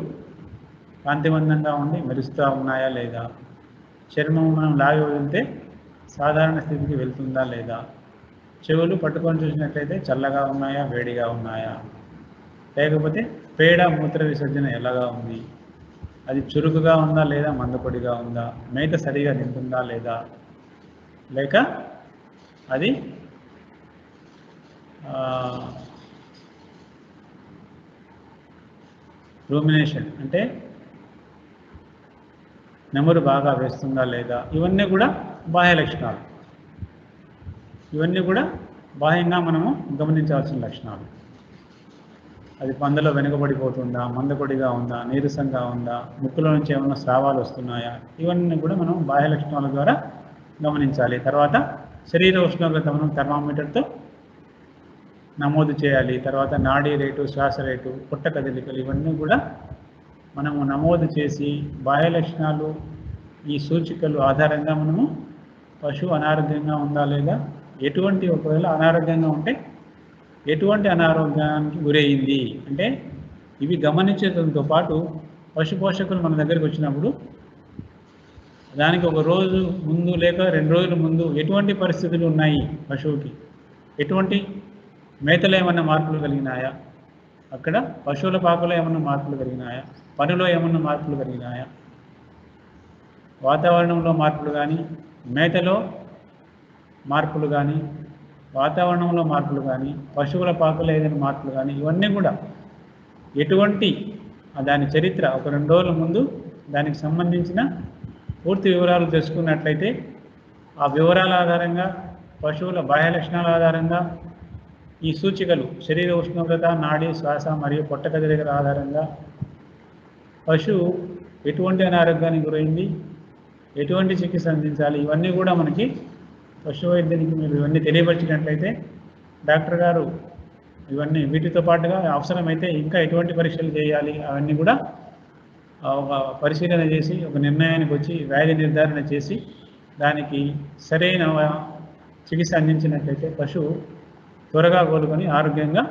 కాంతివంతంగా ఉండి మెరుస్తూ ఉన్నాయా లేదా, చర్మం మనం లాగి వదిలితే సాధారణ స్థితికి వెళ్తుందా లేదా, చెవులు పట్టుకొని చూసినట్లయితే చల్లగా ఉన్నాయా వేడిగా ఉన్నాయా, లేకపోతే పేడ మూత్ర విసర్జన ఎలాగా ఉంది, అది చురుకుగా ఉందా లేదా మందపొడిగా ఉందా, మేత సరిగా తింటుందా లేదా, లేక అది రూమినేషన్ అంటే నెమరు బాగా వేస్తుందా లేదా, ఇవన్నీ కూడా బాహ్య లక్షణాలు. ఇవన్నీ కూడా బాహ్యంగా మనము గమనించవలసిన లక్షణాలు. అది పందలో వెనుకబడిపోతుందా, మందకొడిగా ఉందా, నీరసంగా ఉందా, ముక్కులో నుంచి ఏమైనా స్రావాలు వస్తున్నాయా, ఇవన్నీ కూడా మనం బాహ్య లక్షణాల ద్వారా గమనించాలి. తర్వాత శరీర ఉష్ణోగ్రత మనం థర్మామీటర్తో నమోదు చేయాలి. తర్వాత నాడీ రేటు, శ్వాస రేటు, పొట్ట కదలికలు ఇవన్నీ కూడా మనము నమోదు చేసి బాహ్య లక్షణాలు, ఈ సూచికలు ఆధారంగా మనము పశువు అనారోగ్యంగా ఉందా లేదా, ఎటువంటి ఒకవేళ అనారోగ్యంగా ఉంటే ఎటువంటి అనారోగ్యానికి గురయ్యింది అంటే ఇవి గమనించడంతో పాటు పశు పోషకులు మన దగ్గరికి వచ్చినప్పుడు దానికి 1 రోజు ముందు లేక 2 రోజుల ముందు ఎటువంటి పరిస్థితులు ఉన్నాయి, పశువుకి ఎటువంటి మేతలో ఏమన్నా మార్పులు కలిగినాయా, అక్కడ పశువుల పాకలో ఏమన్నా మార్పులు కలిగినాయా, పనిలో ఏమన్నా మార్పులు కలిగినాయా, వాతావరణంలో మార్పులు కానీ, మేతలో మార్పులు కానీ, వాతావరణంలో మార్పులు కానీ, పశువుల పాకలో ఏదైనా మార్పులు కానీ, ఇవన్నీ కూడా ఎటువంటి దాని చరిత్ర 1-2 రోజుల ముందు దానికి సంబంధించిన పూర్తి వివరాలు తెలుసుకున్నట్లయితే ఆ వివరాల ఆధారంగా, పశువుల బాహ్య లక్షణాల ఆధారంగా, ఈ సూచికలు శరీర ఉష్ణోగ్రత, నాడీ, శ్వాస మరియు పొట్ట కదలికల ఆధారంగా పశువు ఎటువంటి అనారోగ్యానికి గురైంది, ఎటువంటి చికిత్స అందించాలి, ఇవన్నీ కూడా మనకి పశు వైద్యానికి మీరు ఇవన్నీ తెలియపరిచినట్లయితే డాక్టర్ గారు ఇవన్నీ వీటితో పాటుగా అవసరమైతే ఇంకా ఎటువంటి పరీక్షలు చేయాలి అవన్నీ కూడా ఒక పరిశీలన చేసి ఒక నిర్ణయానికి వచ్చి వ్యాధి నిర్ధారణ చేసి దానికి సరైన చికిత్స అందించినట్లయితే పశువు త్వరగా కోలుకొని ఆరోగ్యంగా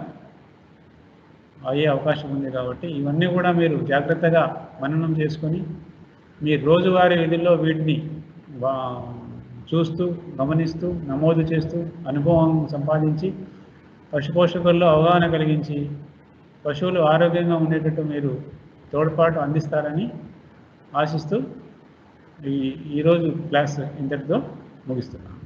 అయ్యే అవకాశం ఉంది. కాబట్టి ఇవన్నీ కూడా మీరు జాగ్రత్తగా మననం చేసుకొని మీ రోజువారీ విధుల్లో వీటిని చూస్తూ, గమనిస్తూ, నమోదు చేస్తూ, అనుభవం సంపాదించి పశుపోషకుల్లో అవగాహన కలిగించి పశువులు ఆరోగ్యంగా ఉండేటట్టు మీరు తోడ్పాటు అందిస్తారని ఆశిస్తూ ఈరోజు క్లాస్ ఇంతటితో ముగిస్తున్నాను.